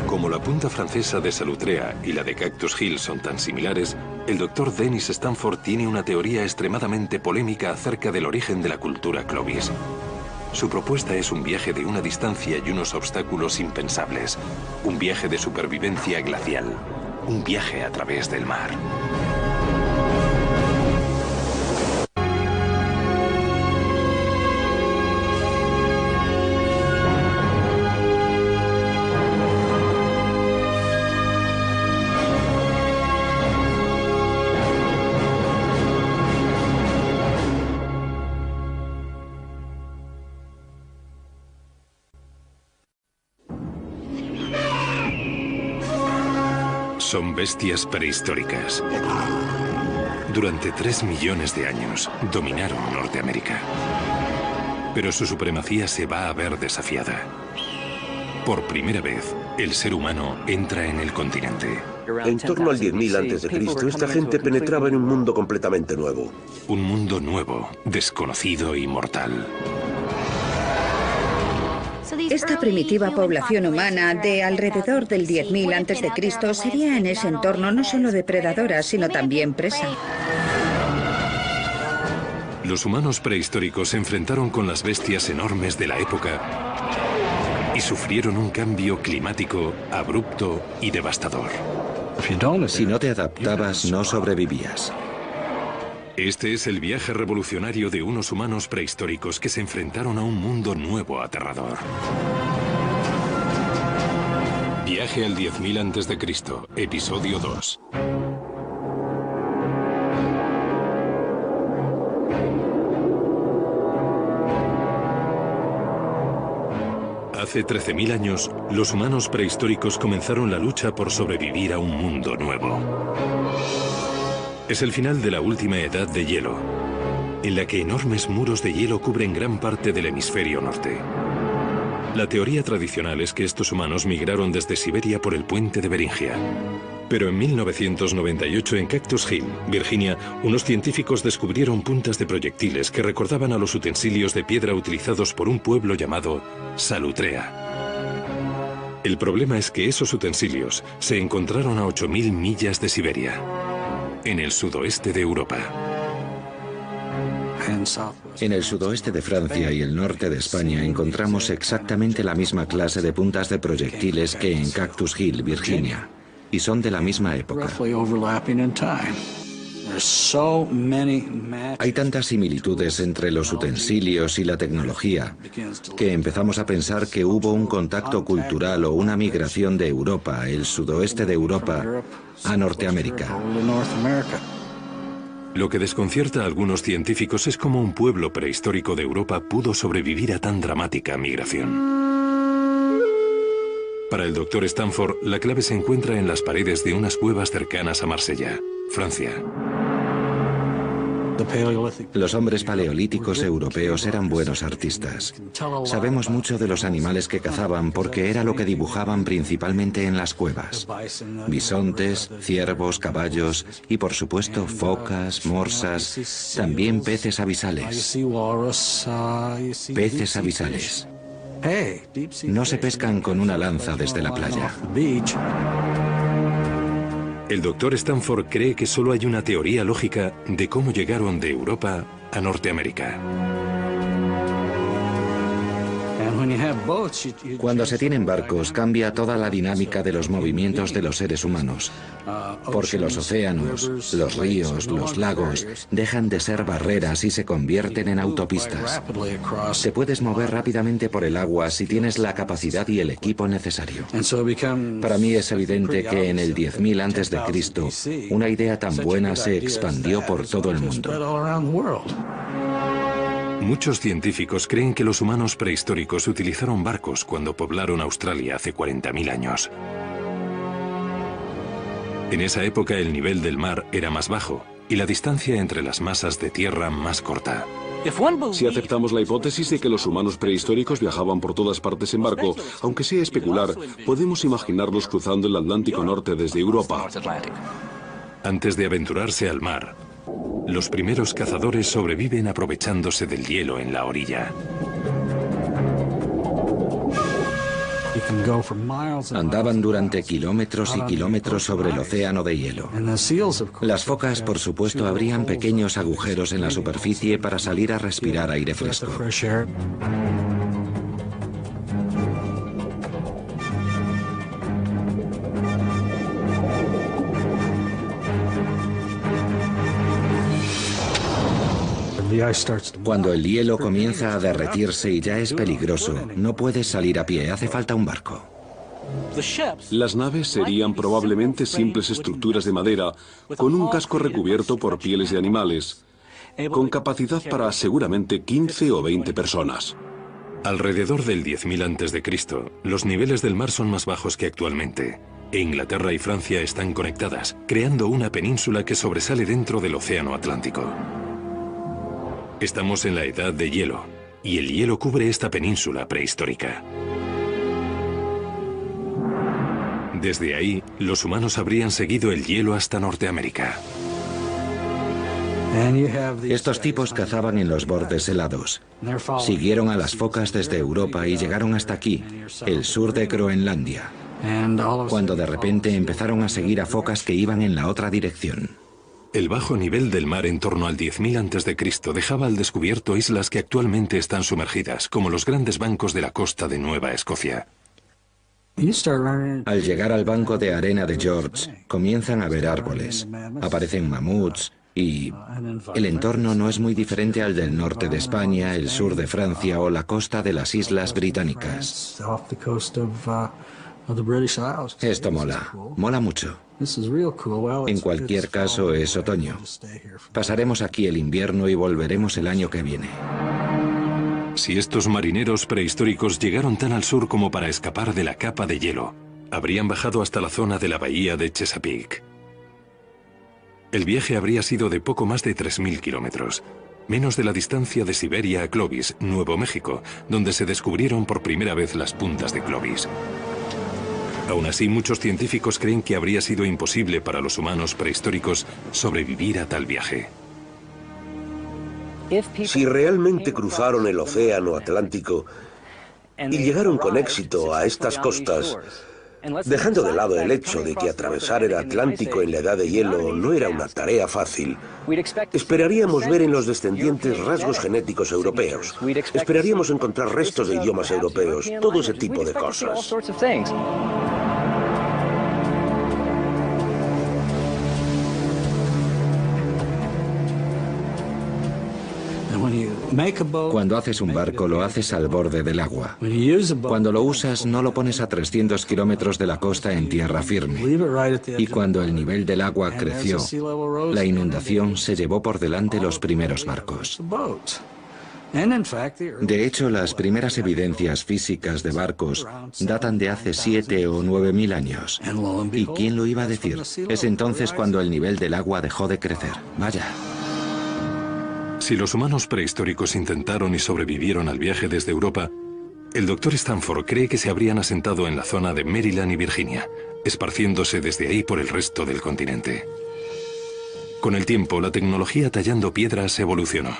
Como la punta francesa de Salutrea y la de Cactus Hill son tan similares, el Dr. Dennis Stanford tiene una teoría extremadamente polémica acerca del origen de la cultura Clovis. Su propuesta es un viaje de una distancia y unos obstáculos impensables. Un viaje de supervivencia glacial. Un viaje a través del mar. Son bestias prehistóricas. Durante 3 millones de años dominaron Norteamérica. Pero su supremacía se va a ver desafiada. Por primera vez, el ser humano entra en el continente. En torno al 10.000 a.C., esta gente penetraba en un mundo completamente nuevo. Un mundo nuevo, desconocido y mortal. Esta primitiva población humana de alrededor del 10.000 a.C. sería en ese entorno no solo depredadora, sino también presa. Los humanos prehistóricos se enfrentaron con las bestias enormes de la época y sufrieron un cambio climático abrupto y devastador. Si no te adaptabas, no sobrevivías. Este es el viaje revolucionario de unos humanos prehistóricos que se enfrentaron a un mundo nuevo aterrador. Viaje al 10.000 a.C., episodio 2. Hace 13.000 años, los humanos prehistóricos comenzaron la lucha por sobrevivir a un mundo nuevo. Es el final de la última edad de hielo, en la que enormes muros de hielo cubren gran parte del hemisferio norte. La teoría tradicional es que estos humanos migraron desde Siberia por el puente de Beringia. Pero en 1998, en Cactus Hill, Virginia, unos científicos descubrieron puntas de proyectiles que recordaban a los utensilios de piedra utilizados por un pueblo llamado Salutrea. El problema es que esos utensilios se encontraron a 8.000 millas de Siberia, en el sudoeste de Europa. En el sudoeste de Francia y el norte de España encontramos exactamente la misma clase de puntas de proyectiles que en Cactus Hill, Virginia, y son de la misma época. Hay tantas similitudes entre los utensilios y la tecnología que empezamos a pensar que hubo un contacto cultural o una migración de Europa, el sudoeste de Europa, a Norteamérica. Lo que desconcierta a algunos científicos es cómo un pueblo prehistórico de Europa pudo sobrevivir a tan dramática migración. Para el doctor Stanford, la clave se encuentra en las paredes de unas cuevas cercanas a Marsella, Francia. Los hombres paleolíticos europeos eran buenos artistas. Sabemos mucho de los animales que cazaban porque era lo que dibujaban principalmente en las cuevas. Bisontes, ciervos, caballos y por supuesto focas, morsas, también peces abisales. Peces abisales. No se pescan con una lanza desde la playa. El doctor Stanford cree que solo hay una teoría lógica de cómo llegaron de Europa a Norteamérica. Cuando se tienen barcos, cambia toda la dinámica de los movimientos de los seres humanos, porque los océanos, los ríos, los lagos dejan de ser barreras y se convierten en autopistas. Te puedes mover rápidamente por el agua si tienes la capacidad y el equipo necesario. Para mí es evidente que en el 10.000 a.C. una idea tan buena se expandió por todo el mundo. Muchos científicos creen que los humanos prehistóricos utilizaron barcos cuando poblaron Australia hace 40.000 años. En esa época el nivel del mar era más bajo y la distancia entre las masas de tierra más corta. Si aceptamos la hipótesis de que los humanos prehistóricos viajaban por todas partes en barco, aunque sea especular, podemos imaginarlos cruzando el Atlántico Norte desde Europa. Antes de aventurarse al mar, los primeros cazadores sobreviven aprovechándose del hielo en la orilla. Andaban durante kilómetros y kilómetros sobre el océano de hielo. Las focas, por supuesto, abrían pequeños agujeros en la superficie para salir a respirar aire fresco. Cuando el hielo comienza a derretirse y ya es peligroso, no puedes salir a pie, hace falta un barco. Las naves serían probablemente simples estructuras de madera con un casco recubierto por pieles de animales, con capacidad para seguramente 15 o 20 personas. Alrededor del 10.000 a.C., los niveles del mar son más bajos que actualmente, e Inglaterra y Francia están conectadas, creando una península que sobresale dentro del Océano Atlántico. Estamos en la edad de hielo, y el hielo cubre esta península prehistórica. Desde ahí, los humanos habrían seguido el hielo hasta Norteamérica. Estos tipos cazaban en los bordes helados. Siguieron a las focas desde Europa y llegaron hasta aquí, el sur de Groenlandia, cuando de repente empezaron a seguir a focas que iban en la otra dirección. El bajo nivel del mar en torno al 10.000 a.C. dejaba al descubierto islas que actualmente están sumergidas, como los grandes bancos de la costa de Nueva Escocia. Al llegar al banco de arena de George, comienzan a ver árboles, aparecen mamuts y el entorno no es muy diferente al del norte de España, el sur de Francia o la costa de las Islas Británicas. Esto mola mucho. En cualquier caso es otoño. Pasaremos aquí el invierno y volveremos el año que viene. Si estos marineros prehistóricos llegaron tan al sur como para escapar de la capa de hielo, habrían bajado hasta la zona de la bahía de Chesapeake. El viaje habría sido de poco más de 3.000 kilómetros, menos de la distancia de Siberia a Clovis, Nuevo México, donde se descubrieron por primera vez las puntas de Clovis. Aún así, muchos científicos creen que habría sido imposible para los humanos prehistóricos sobrevivir a tal viaje. Si realmente cruzaron el océano Atlántico y llegaron con éxito a estas costas, dejando de lado el hecho de que atravesar el Atlántico en la edad de hielo no era una tarea fácil, esperaríamos ver en los descendientes rasgos genéticos europeos. Esperaríamos encontrar restos de idiomas europeos, todo ese tipo de cosas. Cuando haces un barco lo haces al borde del agua. Cuando lo usas no lo pones a 300 kilómetros de la costa en tierra firme. Y cuando el nivel del agua creció, la inundación se llevó por delante los primeros barcos. De hecho, las primeras evidencias físicas de barcos datan de hace 7 o 9.000 años. ¿Y quién lo iba a decir? Es entonces cuando el nivel del agua dejó de crecer. Vaya. Si los humanos prehistóricos intentaron y sobrevivieron al viaje desde Europa, el Dr. Stanford cree que se habrían asentado en la zona de Maryland y Virginia, esparciéndose desde ahí por el resto del continente. Con el tiempo, la tecnología tallando piedras evolucionó.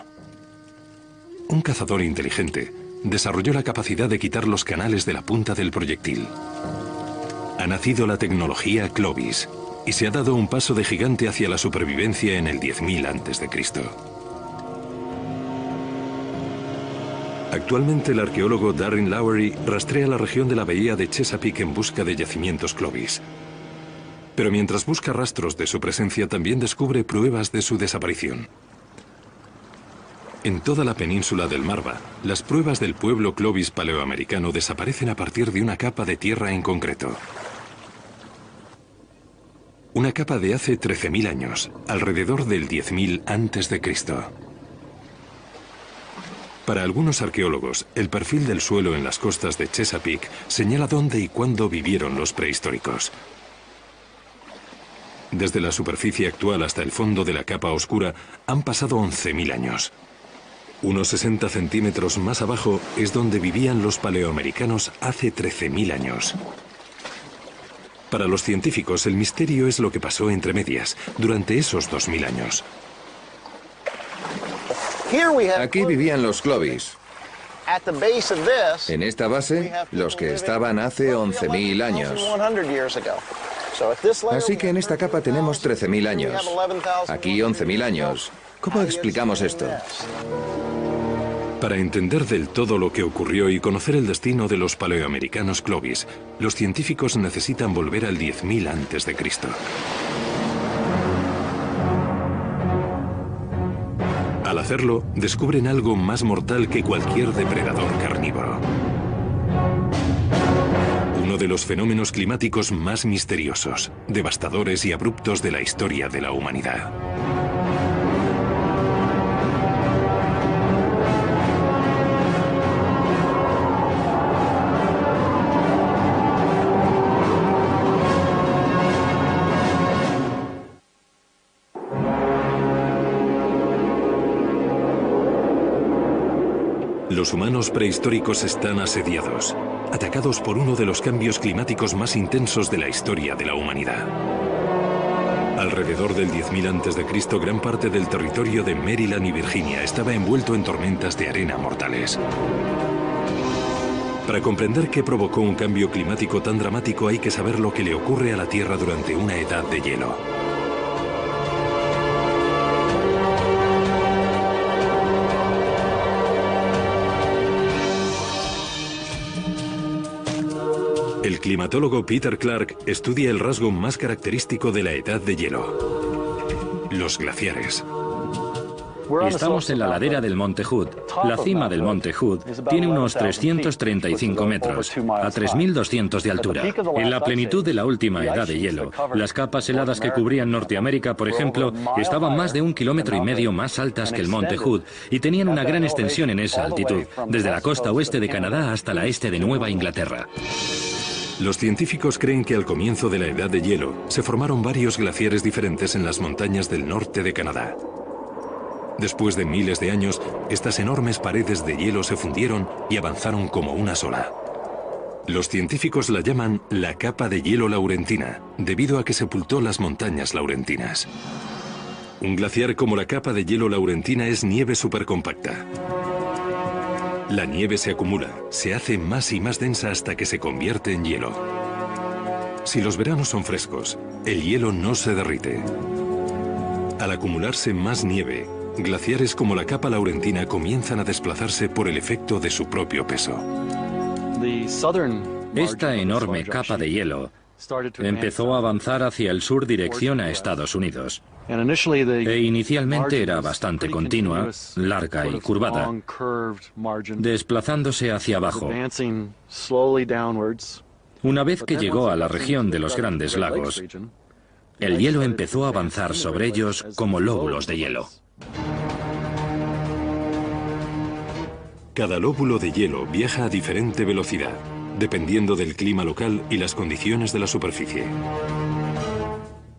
Un cazador inteligente desarrolló la capacidad de quitar los canales de la punta del proyectil. Ha nacido la tecnología Clovis y se ha dado un paso de gigante hacia la supervivencia en el 10.000 a.C. Actualmente el arqueólogo Darren Lowery rastrea la región de la bahía de Chesapeake en busca de yacimientos Clovis. Pero mientras busca rastros de su presencia, también descubre pruebas de su desaparición. En toda la península del Marva, las pruebas del pueblo Clovis paleoamericano desaparecen a partir de una capa de tierra en concreto. Una capa de hace 13.000 años, alrededor del 10.000 a.C. Para algunos arqueólogos, el perfil del suelo en las costas de Chesapeake señala dónde y cuándo vivieron los prehistóricos. Desde la superficie actual hasta el fondo de la capa oscura han pasado 11.000 años. Unos 60 centímetros más abajo es donde vivían los paleoamericanos hace 13.000 años. Para los científicos, el misterio es lo que pasó entre medias, durante esos 2.000 años. Aquí vivían los Clovis. En esta base, los que estaban hace 11.000 años. Así que en esta capa tenemos 13.000 años. Aquí 11.000 años. ¿Cómo explicamos esto? Para entender del todo lo que ocurrió y conocer el destino de los paleoamericanos Clovis, los científicos necesitan volver al 10.000 a.C. Al hacerlo, descubren algo más mortal que cualquier depredador carnívoro. Uno de los fenómenos climáticos más misteriosos, devastadores y abruptos de la historia de la humanidad. Los humanos prehistóricos están asediados, atacados por uno de los cambios climáticos más intensos de la historia de la humanidad. Alrededor del 10.000 a.C., gran parte del territorio de Maryland y Virginia estaba envuelto en tormentas de arena mortales. Para comprender qué provocó un cambio climático tan dramático, hay que saber lo que le ocurre a la Tierra durante una edad de hielo. El climatólogo Peter Clark estudia el rasgo más característico de la edad de hielo: los glaciares. Estamos en la ladera del Monte Hood. La cima del Monte Hood tiene unos 335 metros, a 3.200 de altura. En la plenitud de la última edad de hielo, las capas heladas que cubrían Norteamérica, por ejemplo, estaban más de 1,5 kilómetros más altas que el Monte Hood y tenían una gran extensión en esa altitud, desde la costa oeste de Canadá hasta la este de Nueva Inglaterra. Los científicos creen que al comienzo de la edad de hielo se formaron varios glaciares diferentes en las montañas del norte de Canadá. Después de miles de años, estas enormes paredes de hielo se fundieron y avanzaron como una sola. Los científicos la llaman la capa de hielo laurentina, debido a que sepultó las montañas laurentinas. Un glaciar como la capa de hielo laurentina es nieve supercompacta. La nieve se acumula, se hace más y más densa hasta que se convierte en hielo. Si los veranos son frescos, el hielo no se derrite. Al acumularse más nieve, glaciares como la capa laurentina comienzan a desplazarse por el efecto de su propio peso. Esta enorme capa de hielo empezó a avanzar hacia el sur dirección a Estados Unidos. E inicialmente era bastante continua, larga y curvada, desplazándose hacia abajo. Una vez que llegó a la región de los Grandes Lagos, el hielo empezó a avanzar sobre ellos como lóbulos de hielo. Cada lóbulo de hielo viaja a diferente velocidad, dependiendo del clima local y las condiciones de la superficie.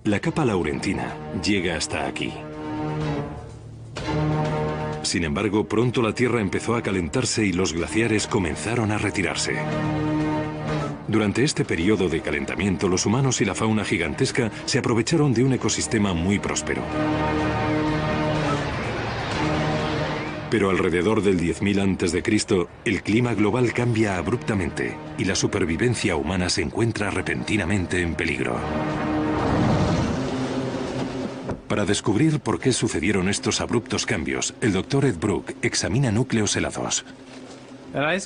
La capa laurentina llega hasta aquí. Sin embargo, pronto la Tierra empezó a calentarse y los glaciares comenzaron a retirarse. Durante este periodo de calentamiento, los humanos y la fauna gigantesca se aprovecharon de un ecosistema muy próspero. Pero alrededor del 10.000 a.C., el clima global cambia abruptamente y la supervivencia humana se encuentra repentinamente en peligro. Para descubrir por qué sucedieron estos abruptos cambios, el Dr. Ed Brooke examina núcleos helados.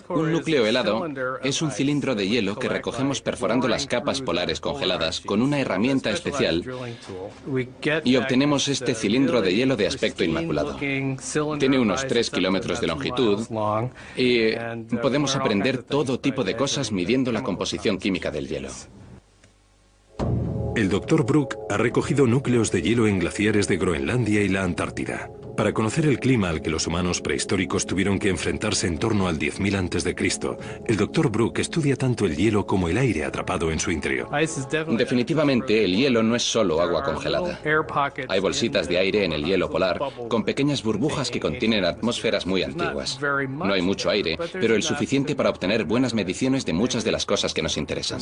Un núcleo helado es un cilindro de hielo que recogemos perforando las capas polares congeladas con una herramienta especial y obtenemos este cilindro de hielo de aspecto inmaculado. Tiene unos 3 kilómetros de longitud y podemos aprender todo tipo de cosas midiendo la composición química del hielo. El Dr. Brooke ha recogido núcleos de hielo en glaciares de Groenlandia y la Antártida. Para conocer el clima al que los humanos prehistóricos tuvieron que enfrentarse en torno al 10.000 a.C., el Dr. Brooke estudia tanto el hielo como el aire atrapado en su interior. Definitivamente, el hielo no es solo agua congelada. Hay bolsitas de aire en el hielo polar con pequeñas burbujas que contienen atmósferas muy antiguas. No hay mucho aire, pero el suficiente para obtener buenas mediciones de muchas de las cosas que nos interesan.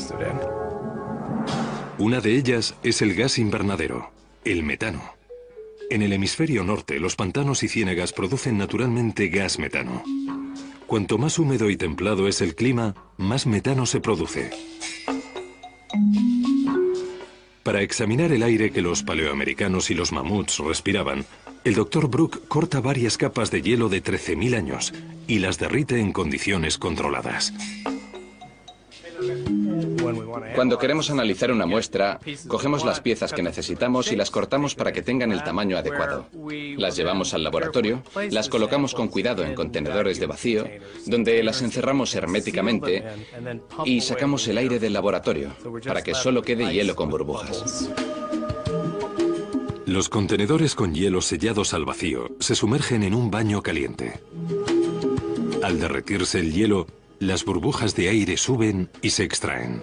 Una de ellas es el gas invernadero, el metano. En el hemisferio norte, los pantanos y ciénagas producen naturalmente gas metano. Cuanto más húmedo y templado es el clima, más metano se produce. Para examinar el aire que los paleoamericanos y los mamuts respiraban, el Dr. Brooke corta varias capas de hielo de 13.000 años y las derrite en condiciones controladas. Cuando queremos analizar una muestra, cogemos las piezas que necesitamos y las cortamos para que tengan el tamaño adecuado. Las llevamos al laboratorio, las colocamos con cuidado en contenedores de vacío, donde las encerramos herméticamente y sacamos el aire del laboratorio para que solo quede hielo con burbujas. Los contenedores con hielo sellados al vacío se sumergen en un baño caliente. Al derretirse el hielo, las burbujas de aire suben y se extraen.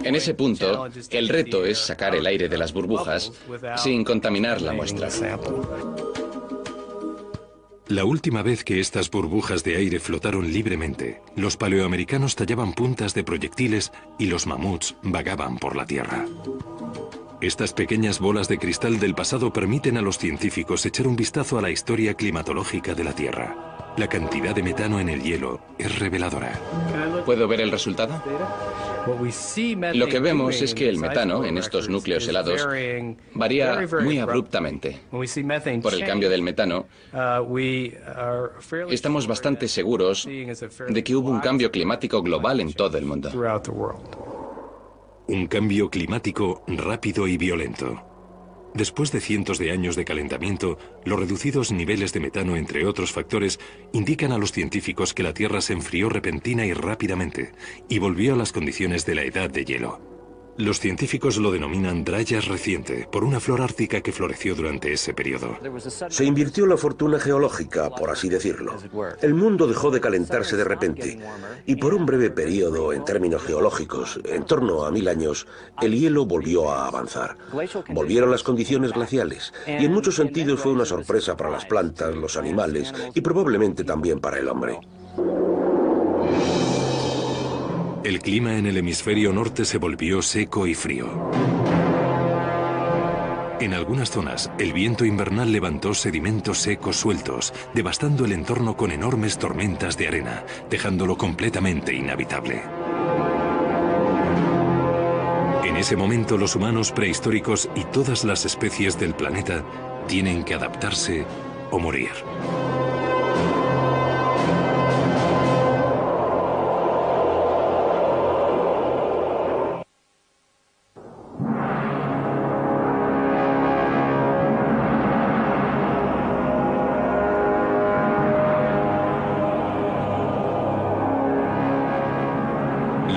En ese punto, el reto es sacar el aire de las burbujas sin contaminar la muestra. La última vez que estas burbujas de aire flotaron libremente, los paleoamericanos tallaban puntas de proyectiles y los mamuts vagaban por la Tierra. Estas pequeñas bolas de cristal del pasado permiten a los científicos echar un vistazo a la historia climatológica de la Tierra. La cantidad de metano en el hielo es reveladora. ¿Puedo ver el resultado? Lo que vemos es que el metano en estos núcleos helados varía muy abruptamente. Por el cambio del metano, estamos bastante seguros de que hubo un cambio climático global en todo el mundo. Un cambio climático rápido y violento. Después de cientos de años de calentamiento, los reducidos niveles de metano, entre otros factores, indican a los científicos que la Tierra se enfrió repentina y rápidamente y volvió a las condiciones de la edad de hielo. Los científicos lo denominan Dryas reciente, por una flor ártica que floreció durante ese periodo. Se invirtió la fortuna geológica, por así decirlo. El mundo dejó de calentarse de repente, y por un breve periodo, en términos geológicos, en torno a 1000 años, el hielo volvió a avanzar. Volvieron las condiciones glaciales, y en muchos sentidos fue una sorpresa para las plantas, los animales, y probablemente también para el hombre. El clima en el hemisferio norte se volvió seco y frío. En algunas zonas, el viento invernal levantó sedimentos secos sueltos, devastando el entorno con enormes tormentas de arena, dejándolo completamente inhabitable. En ese momento, los humanos prehistóricos y todas las especies del planeta tienen que adaptarse o morir.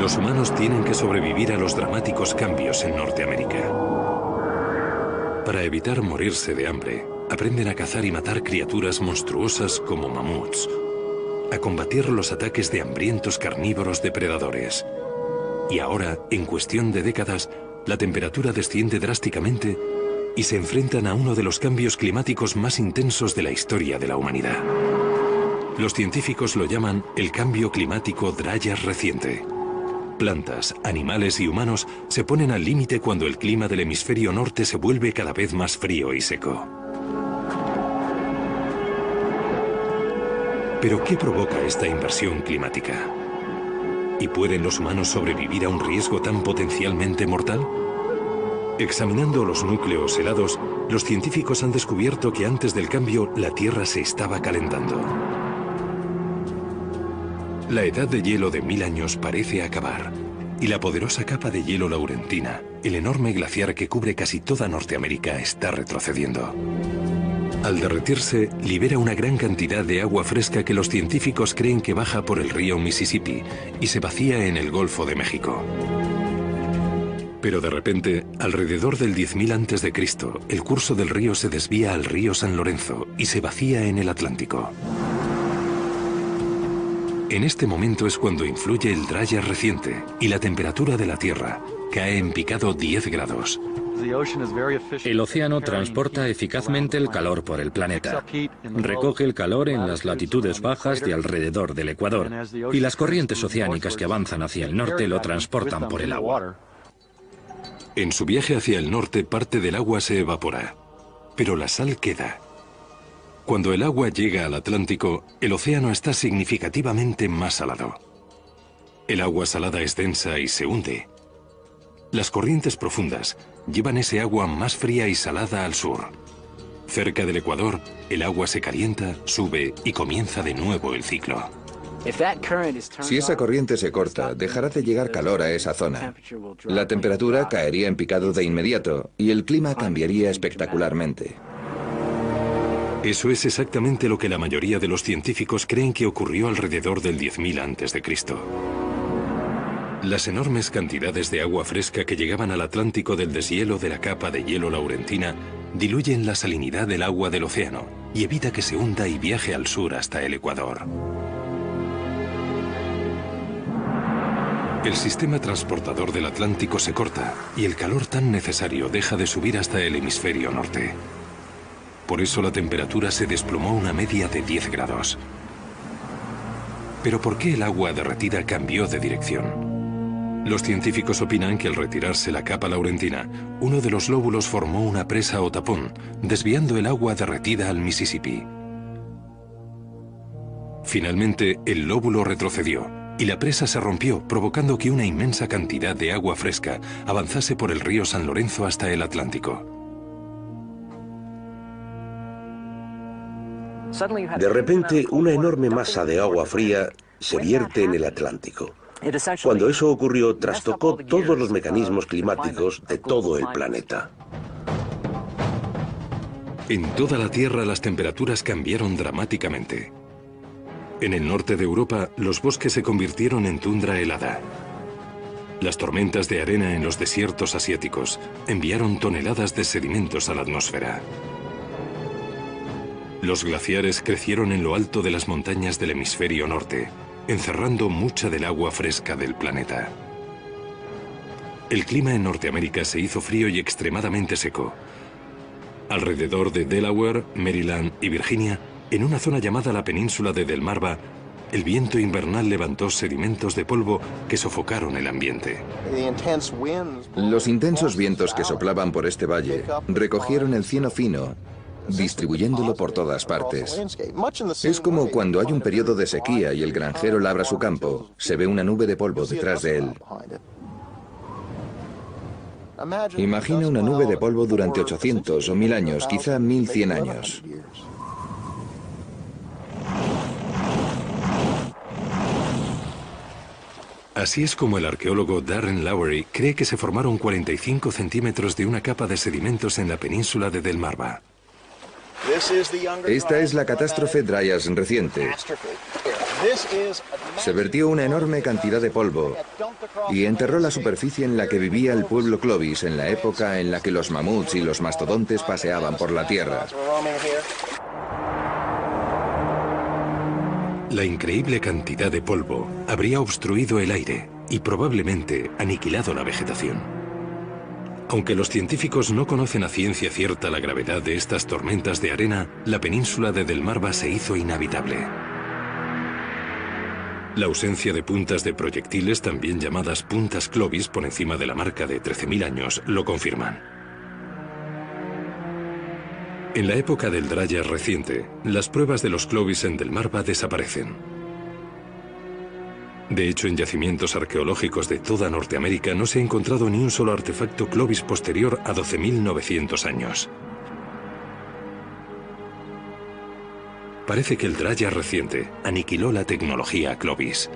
Los humanos tienen que sobrevivir a los dramáticos cambios en Norteamérica. Para evitar morirse de hambre, aprenden a cazar y matar criaturas monstruosas como mamuts. a combatir los ataques de hambrientos carnívoros depredadores. Y ahora, en cuestión de décadas, la temperatura desciende drásticamente y se enfrentan a uno de los cambios climáticos más intensos de la historia de la humanidad. Los científicos lo llaman el cambio climático Dryas reciente. Plantas, animales y humanos se ponen al límite cuando el clima del hemisferio norte se vuelve cada vez más frío y seco. ¿Pero qué provoca esta inversión climática? ¿Y pueden los humanos sobrevivir a un riesgo tan potencialmente mortal? Examinando los núcleos helados, los científicos han descubierto que antes del cambio la Tierra se estaba calentando. La edad de hielo de 1000 años parece acabar, y la poderosa capa de hielo laurentina, el enorme glaciar que cubre casi toda Norteamérica, está retrocediendo. Al derretirse, libera una gran cantidad de agua fresca que los científicos creen que baja por el río Mississippi y se vacía en el Golfo de México. Pero de repente, alrededor del 10.000 a.C., el curso del río se desvía al río San Lorenzo y se vacía en el Atlántico. En este momento es cuando influye el Dryas reciente y la temperatura de la Tierra cae en picado 10 grados. El océano transporta eficazmente el calor por el planeta. Recoge el calor en las latitudes bajas de alrededor del Ecuador y las corrientes oceánicas que avanzan hacia el norte lo transportan por el agua. En su viaje hacia el norte, parte del agua se evapora, pero la sal queda. Cuando el agua llega al Atlántico, el océano está significativamente más salado. El agua salada es densa y se hunde. Las corrientes profundas llevan ese agua más fría y salada al sur. Cerca del Ecuador, el agua se calienta, sube y comienza de nuevo el ciclo. Si esa corriente se corta, dejará de llegar calor a esa zona. La temperatura caería en picado de inmediato y el clima cambiaría espectacularmente. Eso es exactamente lo que la mayoría de los científicos creen que ocurrió alrededor del 10.000 a.C. Las enormes cantidades de agua fresca que llegaban al Atlántico del deshielo de la capa de hielo laurentina diluyen la salinidad del agua del océano y evita que se hunda y viaje al sur hasta el Ecuador. El sistema transportador del Atlántico se corta y el calor tan necesario deja de subir hasta el hemisferio norte. Por eso la temperatura se desplomó una media de 10 grados. ¿Pero por qué el agua derretida cambió de dirección? Los científicos opinan que al retirarse la capa laurentina, uno de los lóbulos formó una presa o tapón, desviando el agua derretida al Mississippi. Finalmente, el lóbulo retrocedió y la presa se rompió, provocando que una inmensa cantidad de agua fresca avanzase por el río San Lorenzo hasta el Atlántico. De repente, una enorme masa de agua fría se vierte en el Atlántico. Cuando eso ocurrió, trastocó todos los mecanismos climáticos de todo el planeta. En toda la Tierra las temperaturas cambiaron dramáticamente. En el norte de Europa, los bosques se convirtieron en tundra helada. Las tormentas de arena en los desiertos asiáticos enviaron toneladas de sedimentos a la atmósfera. Los glaciares crecieron en lo alto de las montañas del hemisferio norte, encerrando mucha del agua fresca del planeta. El clima en Norteamérica se hizo frío y extremadamente seco. Alrededor de Delaware, Maryland y Virginia, en una zona llamada la península de Delmarva, el viento invernal levantó sedimentos de polvo que sofocaron el ambiente. Los intensos vientos que soplaban por este valle recogieron el cieno fino, distribuyéndolo por todas partes. Es como cuando hay un periodo de sequía y el granjero labra su campo, se ve una nube de polvo detrás de él. Imagina una nube de polvo durante 800 o 1000 años, quizá 1100 años. Así es como el arqueólogo Darren Lowery cree que se formaron 45 centímetros de una capa de sedimentos en la península de Delmarva. Esta es la catástrofe Dryas reciente. Se vertió una enorme cantidad de polvo y enterró la superficie en la que vivía el pueblo Clovis en la época en la que los mamuts y los mastodontes paseaban por la tierra. La increíble cantidad de polvo habría obstruido el aire y probablemente aniquilado la vegetación. Aunque los científicos no conocen a ciencia cierta la gravedad de estas tormentas de arena, la península de Delmarva se hizo inhabitable. La ausencia de puntas de proyectiles, también llamadas puntas Clovis, por encima de la marca de 13.000 años, lo confirman. En la época del Dryas reciente, las pruebas de los Clovis en Delmarva desaparecen. De hecho, en yacimientos arqueológicos de toda Norteamérica no se ha encontrado ni un solo artefacto Clovis posterior a 12.900 años. Parece que el Dryas reciente aniquiló la tecnología Clovis.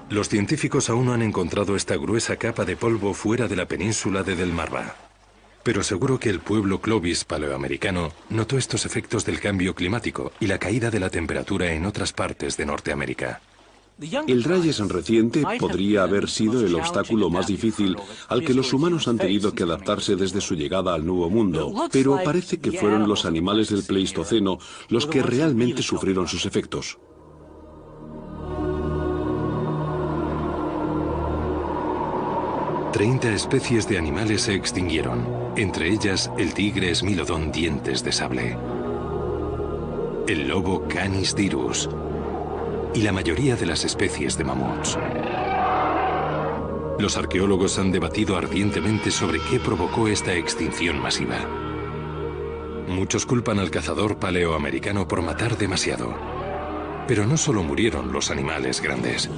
Los científicos aún no han encontrado esta gruesa capa de polvo fuera de la península de Delmarva. Pero seguro que el pueblo Clovis paleoamericano notó estos efectos del cambio climático y la caída de la temperatura en otras partes de Norteamérica. El Dryas reciente podría haber sido el obstáculo más difícil al que los humanos han tenido que adaptarse desde su llegada al Nuevo Mundo, pero parece que fueron los animales del Pleistoceno los que realmente sufrieron sus efectos. 30 especies de animales se extinguieron, entre ellas el tigre Smilodon dientes de sable, el lobo Canis dirus y la mayoría de las especies de mamuts. Los arqueólogos han debatido ardientemente sobre qué provocó esta extinción masiva. Muchos culpan al cazador paleoamericano por matar demasiado. Pero no solo murieron los animales grandes.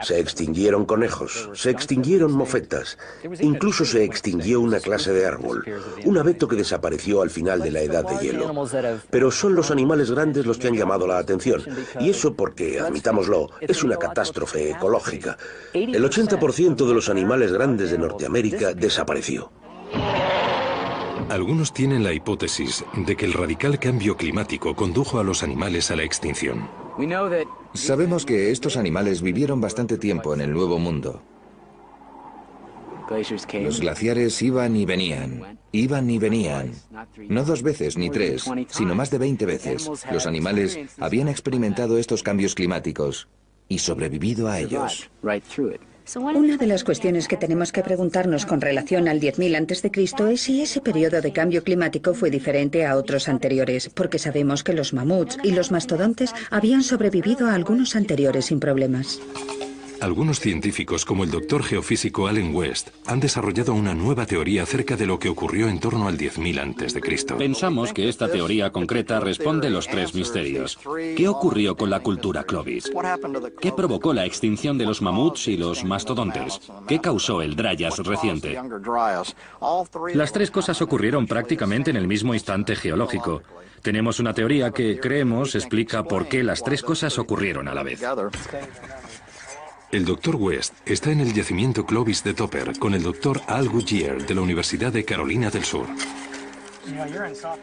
Se extinguieron conejos, se extinguieron mofetas, incluso se extinguió una clase de árbol, un abeto que desapareció al final de la edad de hielo. Pero son los animales grandes los que han llamado la atención, y eso porque, admitámoslo, es una catástrofe ecológica. El 80% de los animales grandes de Norteamérica desapareció. Algunos tienen la hipótesis de que el radical cambio climático condujo a los animales a la extinción. Sabemos que estos animales vivieron bastante tiempo en el Nuevo Mundo. Los glaciares iban y venían, no 2 veces ni 3, sino más de 20 veces. Los animales habían experimentado estos cambios climáticos y sobrevivido a ellos. Una de las cuestiones que tenemos que preguntarnos con relación al 10.000 a.C. es si ese periodo de cambio climático fue diferente a otros anteriores, porque sabemos que los mamuts y los mastodontes habían sobrevivido a algunos anteriores sin problemas. Algunos científicos, como el doctor geofísico Allen West, han desarrollado una nueva teoría acerca de lo que ocurrió en torno al 10.000 a.C. Pensamos que esta teoría concreta responde los 3 misterios. ¿Qué ocurrió con la cultura Clovis? ¿Qué provocó la extinción de los mamuts y los mastodontes? ¿Qué causó el Dryas reciente? Las 3 cosas ocurrieron prácticamente en el mismo instante geológico. Tenemos una teoría que, creemos, explica por qué las 3 cosas ocurrieron a la vez. El Dr. West está en el yacimiento Clovis de Topper con el Dr. Al Goodyear de la Universidad de Carolina del Sur.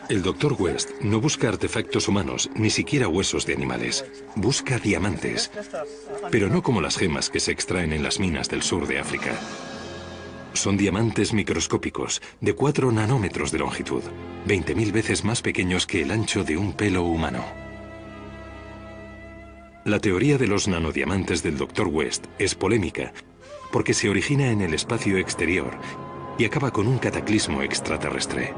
El Dr. West no busca artefactos humanos, ni siquiera huesos de animales. Busca diamantes, pero no como las gemas que se extraen en las minas del sur de África. Son diamantes microscópicos, de 4 nanómetros de longitud, 20.000 veces más pequeños que el ancho de un pelo humano. La teoría de los nanodiamantes del Dr. West es polémica porque se origina en el espacio exterior y acaba con un cataclismo extraterrestre.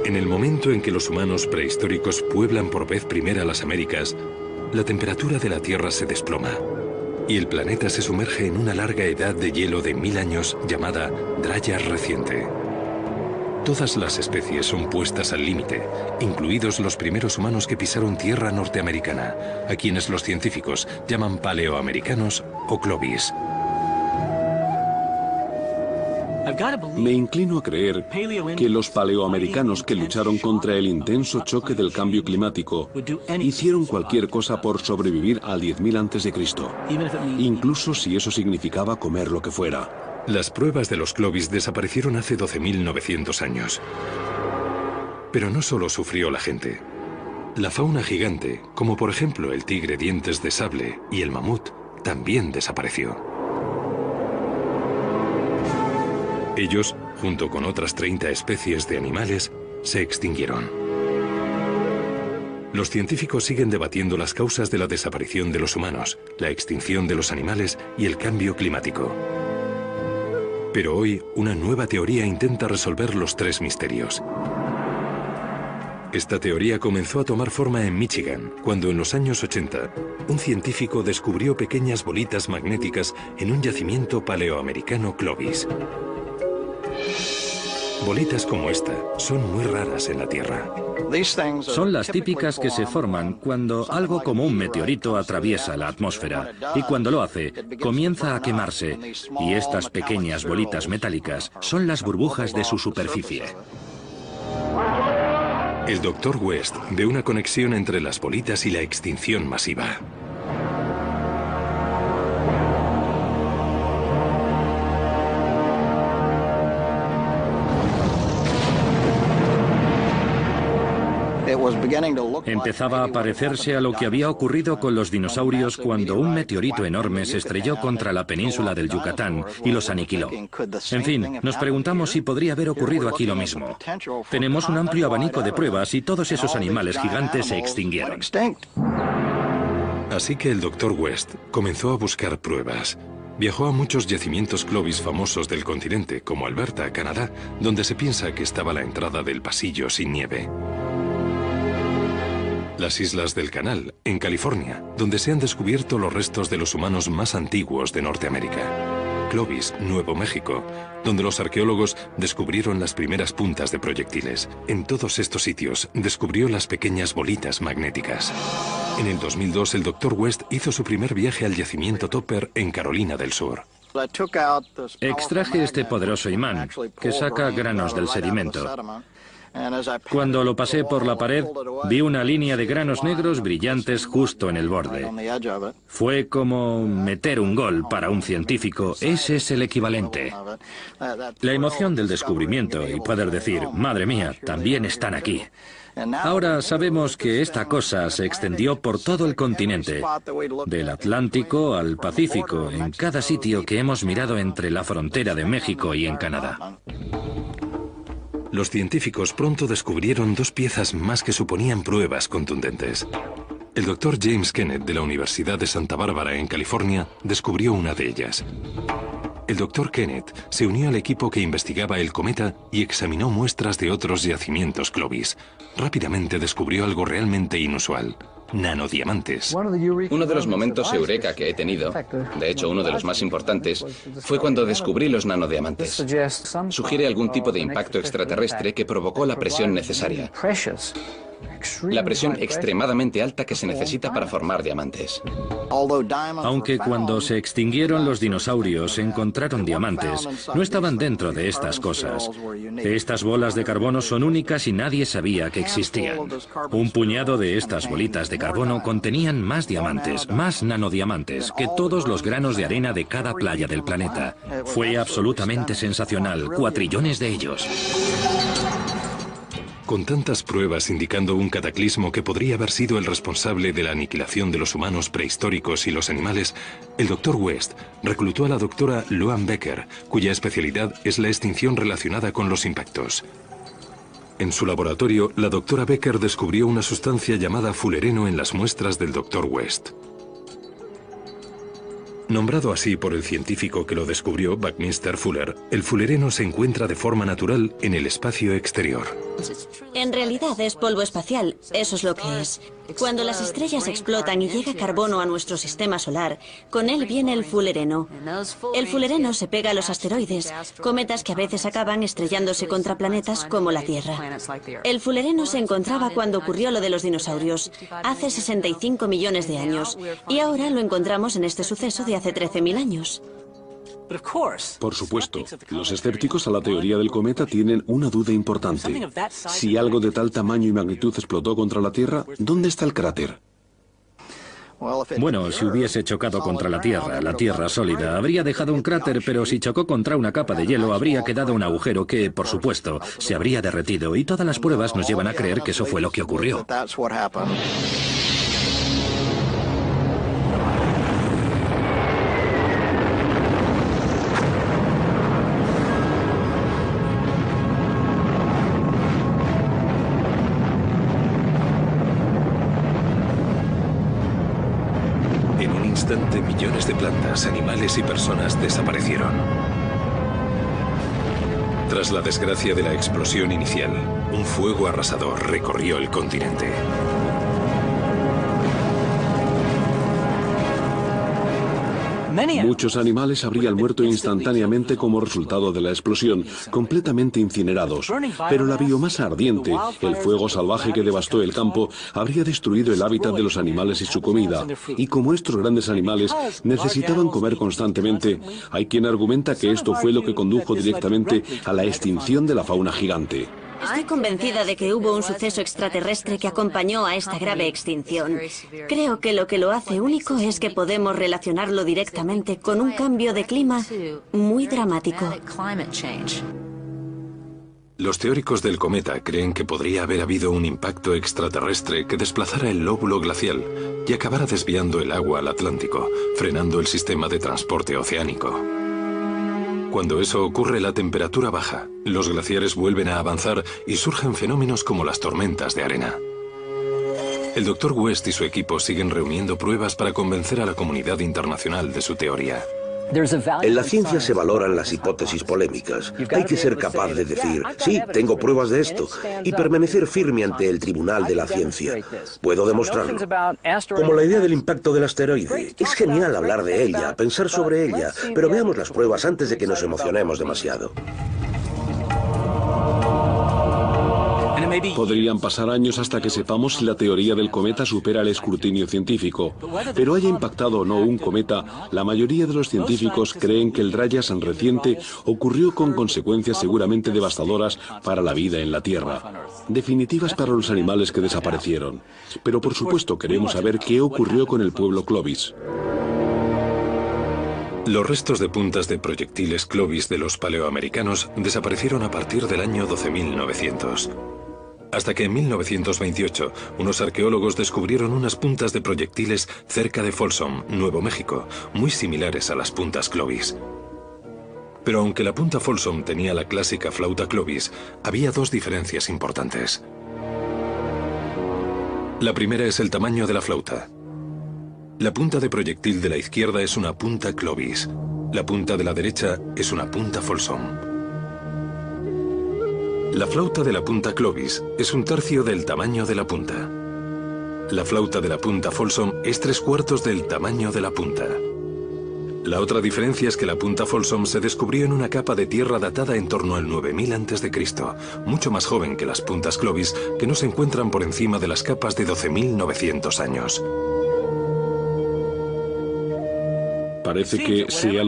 En el momento en que los humanos prehistóricos pueblan por vez primera las Américas, la temperatura de la Tierra se desploma y el planeta se sumerge en una larga edad de hielo de 1000 años llamada Dryas reciente. Todas las especies son puestas al límite, incluidos los primeros humanos que pisaron tierra norteamericana, a quienes los científicos llaman paleoamericanos o Clovis. Me inclino a creer que los paleoamericanos que lucharon contra el intenso choque del cambio climático hicieron cualquier cosa por sobrevivir al 10.000 a.C., incluso si eso significaba comer lo que fuera. Las pruebas de los Clovis desaparecieron hace 12.900 años. Pero no solo sufrió la gente. La fauna gigante, como por ejemplo el tigre dientes de sable y el mamut, también desapareció. Ellos, junto con otras 30 especies de animales, se extinguieron. Los científicos siguen debatiendo las causas de la desaparición de los humanos, la extinción de los animales y el cambio climático. Pero hoy, una nueva teoría intenta resolver los tres misterios. Esta teoría comenzó a tomar forma en Michigan, cuando en los años 80, un científico descubrió pequeñas bolitas magnéticas en un yacimiento paleoamericano Clovis. Bolitas como esta son muy raras en la Tierra. Son las típicas que se forman cuando algo como un meteorito atraviesa la atmósfera, y cuando lo hace, comienza a quemarse, y estas pequeñas bolitas metálicas son las burbujas de su superficie. El Dr. West ve una conexión entre las bolitas y la extinción masiva. Empezaba a parecerse a lo que había ocurrido con los dinosaurios cuando un meteorito enorme se estrelló contra la península del Yucatán y los aniquiló. En fin, nos preguntamos si podría haber ocurrido aquí lo mismo. Tenemos un amplio abanico de pruebas y todos esos animales gigantes se extinguieron. Así que el Dr. West comenzó a buscar pruebas. Viajó a muchos yacimientos Clovis famosos del continente, como Alberta, Canadá, donde se piensa que estaba la entrada del pasillo sin nieve. Las Islas del Canal, en California, donde se han descubierto los restos de los humanos más antiguos de Norteamérica. Clovis, Nuevo México, donde los arqueólogos descubrieron las primeras puntas de proyectiles. En todos estos sitios descubrió las pequeñas bolitas magnéticas. En el 2002, el Dr. West hizo su primer viaje al yacimiento Topper en Carolina del Sur. Extraje este poderoso imán, que saca granos del sedimento. Cuando lo pasé por la pared, vi una línea de granos negros brillantes justo en el borde. Fue como meter un gol para un científico. Ese es el equivalente. La emoción del descubrimiento y poder decir, madre mía, también están aquí. Ahora sabemos que esta cosa se extendió por todo el continente, del Atlántico al Pacífico, en cada sitio que hemos mirado entre la frontera de México y en Canadá. Los científicos pronto descubrieron dos piezas más que suponían pruebas contundentes. El Dr. James Kennett de la Universidad de Santa Bárbara en California descubrió una de ellas. El Dr. Kennett se unió al equipo que investigaba el cometa y examinó muestras de otros yacimientos Clovis. Rápidamente descubrió algo realmente inusual: nanodiamantes. Uno de los momentos eureka que he tenido, de hecho uno de los más importantes, fue cuando descubrí los nanodiamantes. Sugiere algún tipo de impacto extraterrestre que provocó la presión necesaria. La presión extremadamente alta que se necesita para formar diamantes. Aunque cuando se extinguieron los dinosaurios encontraron diamantes, no estaban dentro de estas cosas. Estas bolas de carbono son únicas y nadie sabía que existían. Un puñado de estas bolitas de carbono contenían más diamantes, más nanodiamantes, que todos los granos de arena de cada playa del planeta. Fue absolutamente sensacional, cuatrillones de ellos. Con tantas pruebas indicando un cataclismo que podría haber sido el responsable de la aniquilación de los humanos prehistóricos y los animales, el Dr. West reclutó a la doctora Luann Becker, cuya especialidad es la extinción relacionada con los impactos. En su laboratorio, la doctora Becker descubrió una sustancia llamada fullereno en las muestras del Dr. West. Nombrado así por el científico que lo descubrió, Buckminster Fuller, el fullereno se encuentra de forma natural en el espacio exterior. En realidad es polvo espacial, eso es lo que es. Cuando las estrellas explotan y llega carbono a nuestro sistema solar, con él viene el fullereno. El fullereno se pega a los asteroides, cometas que a veces acaban estrellándose contra planetas como la Tierra. El fullereno se encontraba cuando ocurrió lo de los dinosaurios, hace 65 millones de años, y ahora lo encontramos en este suceso de hace 13.000 años. Por supuesto, los escépticos a la teoría del cometa tienen una duda importante. Si algo de tal tamaño y magnitud explotó contra la Tierra, ¿dónde está el cráter? Bueno, si hubiese chocado contra la Tierra sólida, habría dejado un cráter, pero si chocó contra una capa de hielo, habría quedado un agujero que, por supuesto, se habría derretido, y todas las pruebas nos llevan a creer que eso fue lo que ocurrió. Millones de plantas, animales y personas desaparecieron. Tras la desgracia de la explosión inicial, un fuego arrasador recorrió el continente. Muchos animales habrían muerto instantáneamente como resultado de la explosión, completamente incinerados. Pero la biomasa ardiente, el fuego salvaje que devastó el campo, habría destruido el hábitat de los animales y su comida. Y como estos grandes animales necesitaban comer constantemente, hay quien argumenta que esto fue lo que condujo directamente a la extinción de la fauna gigante. Estoy convencida de que hubo un suceso extraterrestre que acompañó a esta grave extinción. Creo que lo hace único es que podemos relacionarlo directamente con un cambio de clima muy dramático. Los teóricos del cometa creen que podría haber habido un impacto extraterrestre que desplazara el lóbulo glacial y acabara desviando el agua al Atlántico, frenando el sistema de transporte oceánico. Cuando eso ocurre, la temperatura baja, los glaciares vuelven a avanzar y surgen fenómenos como las tormentas de arena. El Dr. West y su equipo siguen reuniendo pruebas para convencer a la comunidad internacional de su teoría. En la ciencia se valoran las hipótesis polémicas. Hay que ser capaz de decir, sí, tengo pruebas de esto, y permanecer firme ante el tribunal de la ciencia. Puedo demostrarlo. Como la idea del impacto del asteroide. Es genial hablar de ella, pensar sobre ella, pero veamos las pruebas antes de que nos emocionemos demasiado. Podrían pasar años hasta que sepamos si la teoría del cometa supera el escrutinio científico. Pero haya impactado o no un cometa, la mayoría de los científicos creen que el Dryas reciente ocurrió con consecuencias seguramente devastadoras para la vida en la Tierra, definitivas para los animales que desaparecieron. Pero por supuesto queremos saber qué ocurrió con el pueblo Clovis. Los restos de puntas de proyectiles Clovis de los paleoamericanos desaparecieron a partir del año 12.900. Hasta que en 1928 unos arqueólogos descubrieron unas puntas de proyectiles cerca de Folsom, Nuevo México, muy similares a las puntas Clovis. Pero aunque la punta Folsom tenía la clásica flauta Clovis, había dos diferencias importantes. La primera es el tamaño de la flauta. La punta de proyectil de la izquierda es una punta Clovis. La punta de la derecha es una punta Folsom. La flauta de la punta Clovis es un tercio del tamaño de la punta. La flauta de la punta Folsom es 3/4 del tamaño de la punta. La otra diferencia es que la punta Folsom se descubrió en una capa de tierra datada en torno al 9000 a.C., mucho más joven que las puntas Clovis, que no se encuentran por encima de las capas de 12.900 años. Parece que, sea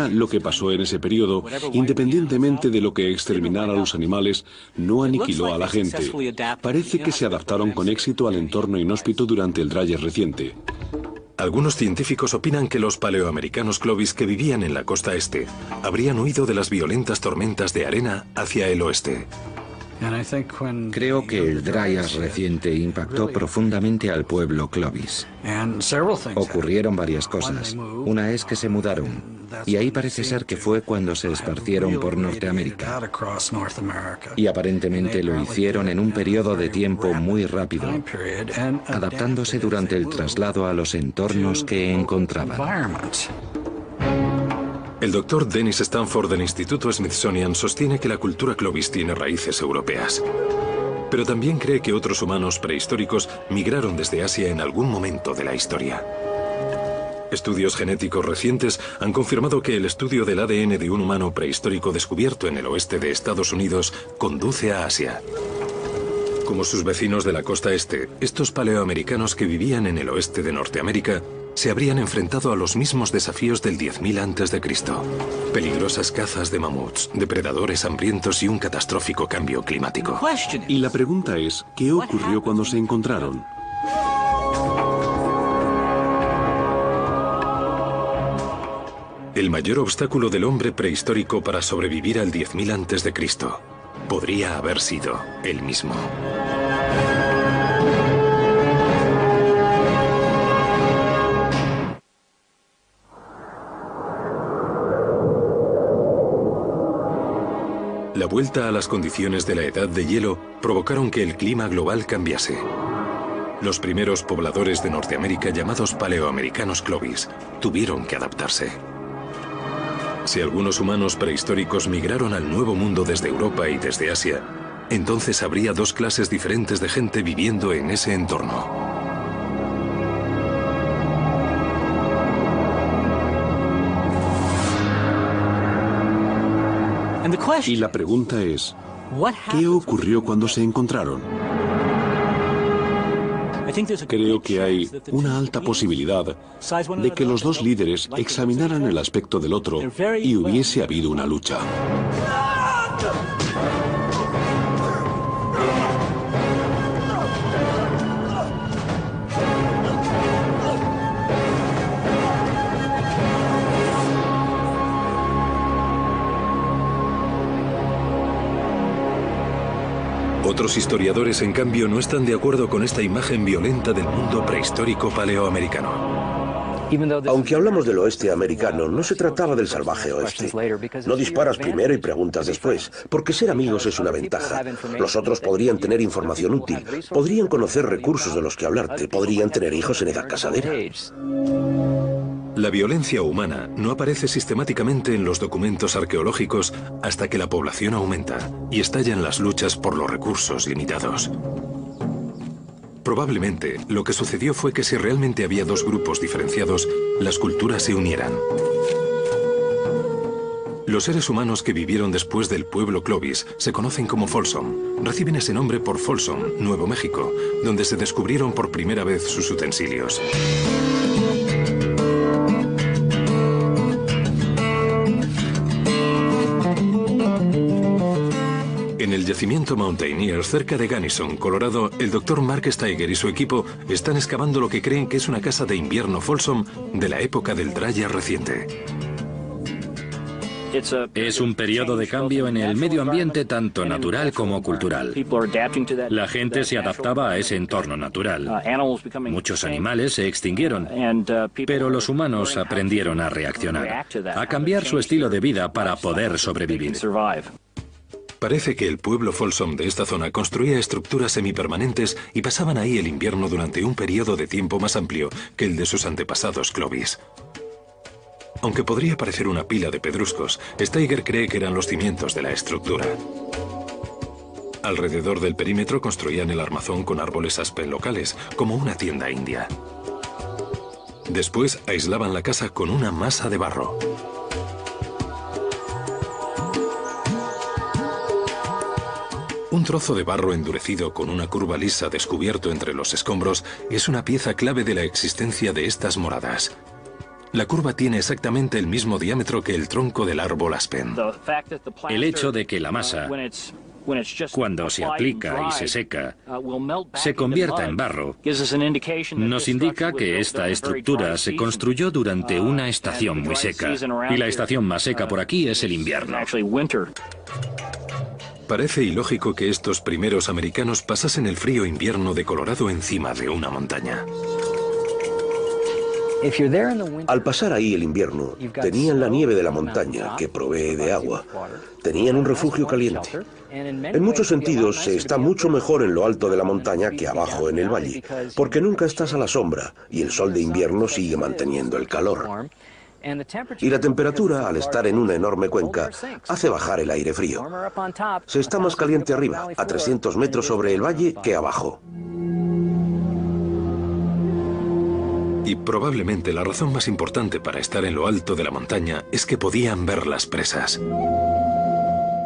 lo que pasó en ese periodo, independientemente de lo que exterminara a los animales, no aniquiló a la gente. Parece que se adaptaron con éxito al entorno inhóspito durante el Dryas reciente. Algunos científicos opinan que los paleoamericanos Clovis que vivían en la costa este habrían huido de las violentas tormentas de arena hacia el oeste. Creo que el Dryas reciente impactó profundamente al pueblo Clovis. Ocurrieron varias cosas. Una es que se mudaron, y ahí parece ser que fue cuando se esparcieron por Norteamérica. Y aparentemente lo hicieron en un periodo de tiempo muy rápido, adaptándose durante el traslado a los entornos que encontraban. El Dr. Dennis Stanford del Instituto Smithsonian sostiene que la cultura Clovis tiene raíces europeas. Pero también cree que otros humanos prehistóricos migraron desde Asia en algún momento de la historia. Estudios genéticos recientes han confirmado que el estudio del ADN de un humano prehistórico descubierto en el oeste de Estados Unidos conduce a Asia. Como sus vecinos de la costa este, estos paleoamericanos que vivían en el oeste de Norteamérica se habrían enfrentado a los mismos desafíos del 10.000 a.C. Peligrosas cazas de mamuts, depredadores hambrientos y un catastrófico cambio climático. Y la pregunta es, ¿qué ocurrió cuando se encontraron? El mayor obstáculo del hombre prehistórico para sobrevivir al 10.000 a.C. podría haber sido él mismo. La vuelta a las condiciones de la edad de hielo provocaron que el clima global cambiase. Los primeros pobladores de Norteamérica, llamados paleoamericanos Clovis, tuvieron que adaptarse. Si algunos humanos prehistóricos migraron al Nuevo Mundo desde Europa y desde Asia, entonces habría dos clases diferentes de gente viviendo en ese entorno. Y la pregunta es, ¿qué ocurrió cuando se encontraron? Creo que hay una alta posibilidad de que los dos líderes examinaran el aspecto del otro y hubiese habido una lucha. Otros historiadores, en cambio, no están de acuerdo con esta imagen violenta del mundo prehistórico paleoamericano. Aunque hablamos del oeste americano, no se trataba del salvaje oeste. No disparas primero y preguntas después, porque ser amigos es una ventaja. Los otros podrían tener información útil, podrían conocer recursos de los que hablarte, podrían tener hijos en edad casadera. La violencia humana no aparece sistemáticamente en los documentos arqueológicos hasta que la población aumenta y estallan las luchas por los recursos limitados. Probablemente, lo que sucedió fue que si realmente había dos grupos diferenciados, las culturas se unieran. Los seres humanos que vivieron después del pueblo Clovis se conocen como Folsom. Reciben ese nombre por Folsom, Nuevo México, donde se descubrieron por primera vez sus utensilios. En el yacimiento Mountaineer, cerca de Gunnison, Colorado, el Dr. Mark Steiger y su equipo están excavando lo que creen que es una casa de invierno Folsom de la época del Dryas reciente. Es un periodo de cambio en el medio ambiente tanto natural como cultural. La gente se adaptaba a ese entorno natural. Muchos animales se extinguieron, pero los humanos aprendieron a reaccionar, a cambiar su estilo de vida para poder sobrevivir. Parece que el pueblo Folsom de esta zona construía estructuras semipermanentes y pasaban ahí el invierno durante un periodo de tiempo más amplio que el de sus antepasados Clovis. Aunque podría parecer una pila de pedruscos, Steiger cree que eran los cimientos de la estructura. Alrededor del perímetro construían el armazón con árboles aspen locales, como una tienda india. Después aislaban la casa con una masa de barro. Un trozo de barro endurecido con una curva lisa descubierto entre los escombros es una pieza clave de la existencia de estas moradas. La curva tiene exactamente el mismo diámetro que el tronco del árbol aspen. El hecho de que la masa, cuando se aplica y se seca, se convierta en barro, nos indica que esta estructura se construyó durante una estación muy seca, y la estación más seca por aquí es el invierno. Parece ilógico que estos primeros americanos pasasen el frío invierno de Colorado encima de una montaña. Al pasar ahí el invierno, tenían la nieve de la montaña, que provee de agua. Tenían un refugio caliente. En muchos sentidos, se está mucho mejor en lo alto de la montaña que abajo en el valle, porque nunca estás a la sombra y el sol de invierno sigue manteniendo el calor. Y la temperatura, al estar en una enorme cuenca, hace bajar el aire frío. Se está más caliente arriba, a 300 metros sobre el valle, que abajo. Y probablemente la razón más importante para estar en lo alto de la montaña es que podían ver las presas.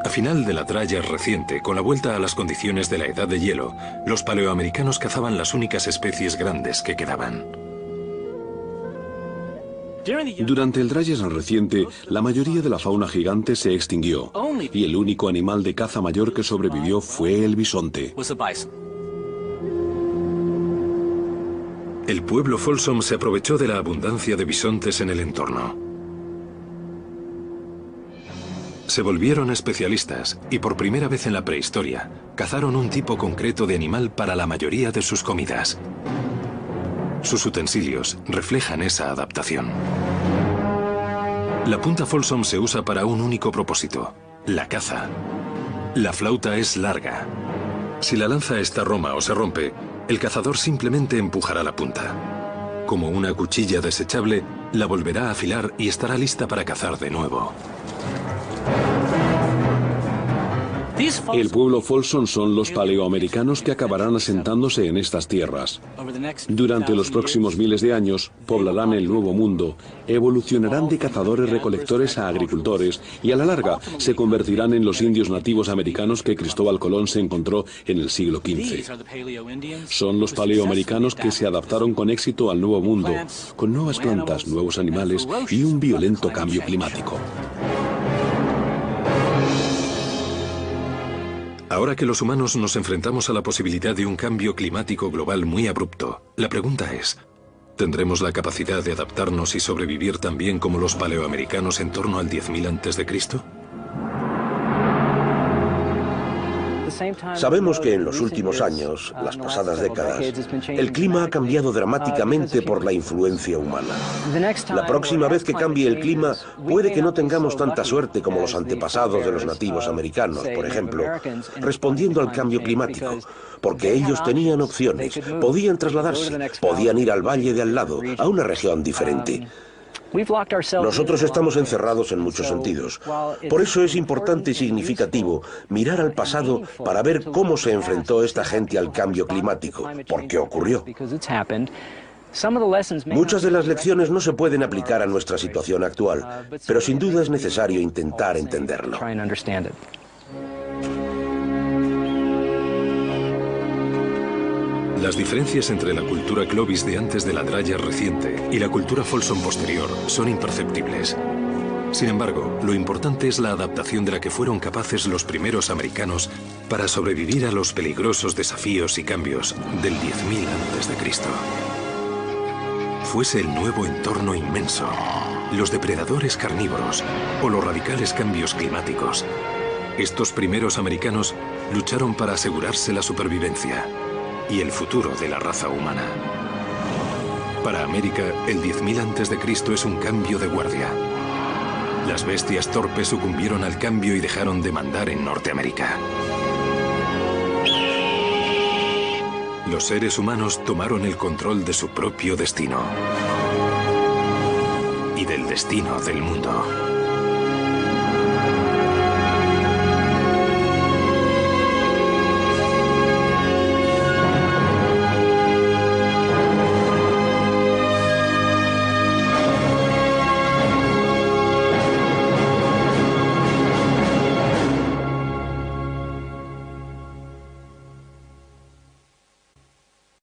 A final de la Dryas reciente, con la vuelta a las condiciones de la edad de hielo, los paleoamericanos cazaban las únicas especies grandes que quedaban. Durante el Dryas reciente, la mayoría de la fauna gigante se extinguió, y el único animal de caza mayor que sobrevivió fue el bisonte. El pueblo Folsom se aprovechó de la abundancia de bisontes en el entorno. Se volvieron especialistas y por primera vez en la prehistoria cazaron un tipo concreto de animal para la mayoría de sus comidas. Sus utensilios reflejan esa adaptación. La punta Folsom se usa para un único propósito: la caza. La flauta es larga. Si la lanza está roma o se rompe, el cazador simplemente empujará la punta. Como una cuchilla desechable, la volverá a afilar y estará lista para cazar de nuevo. El pueblo Folsom son los paleoamericanos que acabarán asentándose en estas tierras. Durante los próximos miles de años, poblarán el Nuevo Mundo, evolucionarán de cazadores-recolectores a agricultores y a la larga se convertirán en los indios nativos americanos que Cristóbal Colón se encontró en el siglo XV. Son los paleoamericanos que se adaptaron con éxito al Nuevo Mundo, con nuevas plantas, nuevos animales y un violento cambio climático. Ahora que los humanos nos enfrentamos a la posibilidad de un cambio climático global muy abrupto, la pregunta es: ¿tendremos la capacidad de adaptarnos y sobrevivir tan bien como los paleoamericanos en torno al 10.000 a.C.? Sabemos que en los últimos años, las pasadas décadas, el clima ha cambiado dramáticamente por la influencia humana. La próxima vez que cambie el clima, puede que no tengamos tanta suerte como los antepasados de los nativos americanos, por ejemplo, respondiendo al cambio climático, porque ellos tenían opciones, podían trasladarse, podían ir al valle de al lado, a una región diferente. Nosotros estamos encerrados en muchos sentidos. Por eso es importante y significativo mirar al pasado para ver cómo se enfrentó esta gente al cambio climático, porque ocurrió. Muchas de las lecciones no se pueden aplicar a nuestra situación actual, pero sin duda es necesario intentar entenderlo. Las diferencias entre la cultura Clovis de antes de la Dryas reciente y la cultura Folsom posterior son imperceptibles. Sin embargo, lo importante es la adaptación de la que fueron capaces los primeros americanos para sobrevivir a los peligrosos desafíos y cambios del 10.000 a.C. Fuese el nuevo entorno inmenso, los depredadores carnívoros o los radicales cambios climáticos, estos primeros americanos lucharon para asegurarse la supervivencia y el futuro de la raza humana. Para América, el 10.000 a.C. es un cambio de guardia. Las bestias torpes sucumbieron al cambio y dejaron de mandar en Norteamérica. Los seres humanos tomaron el control de su propio destino y del destino del mundo.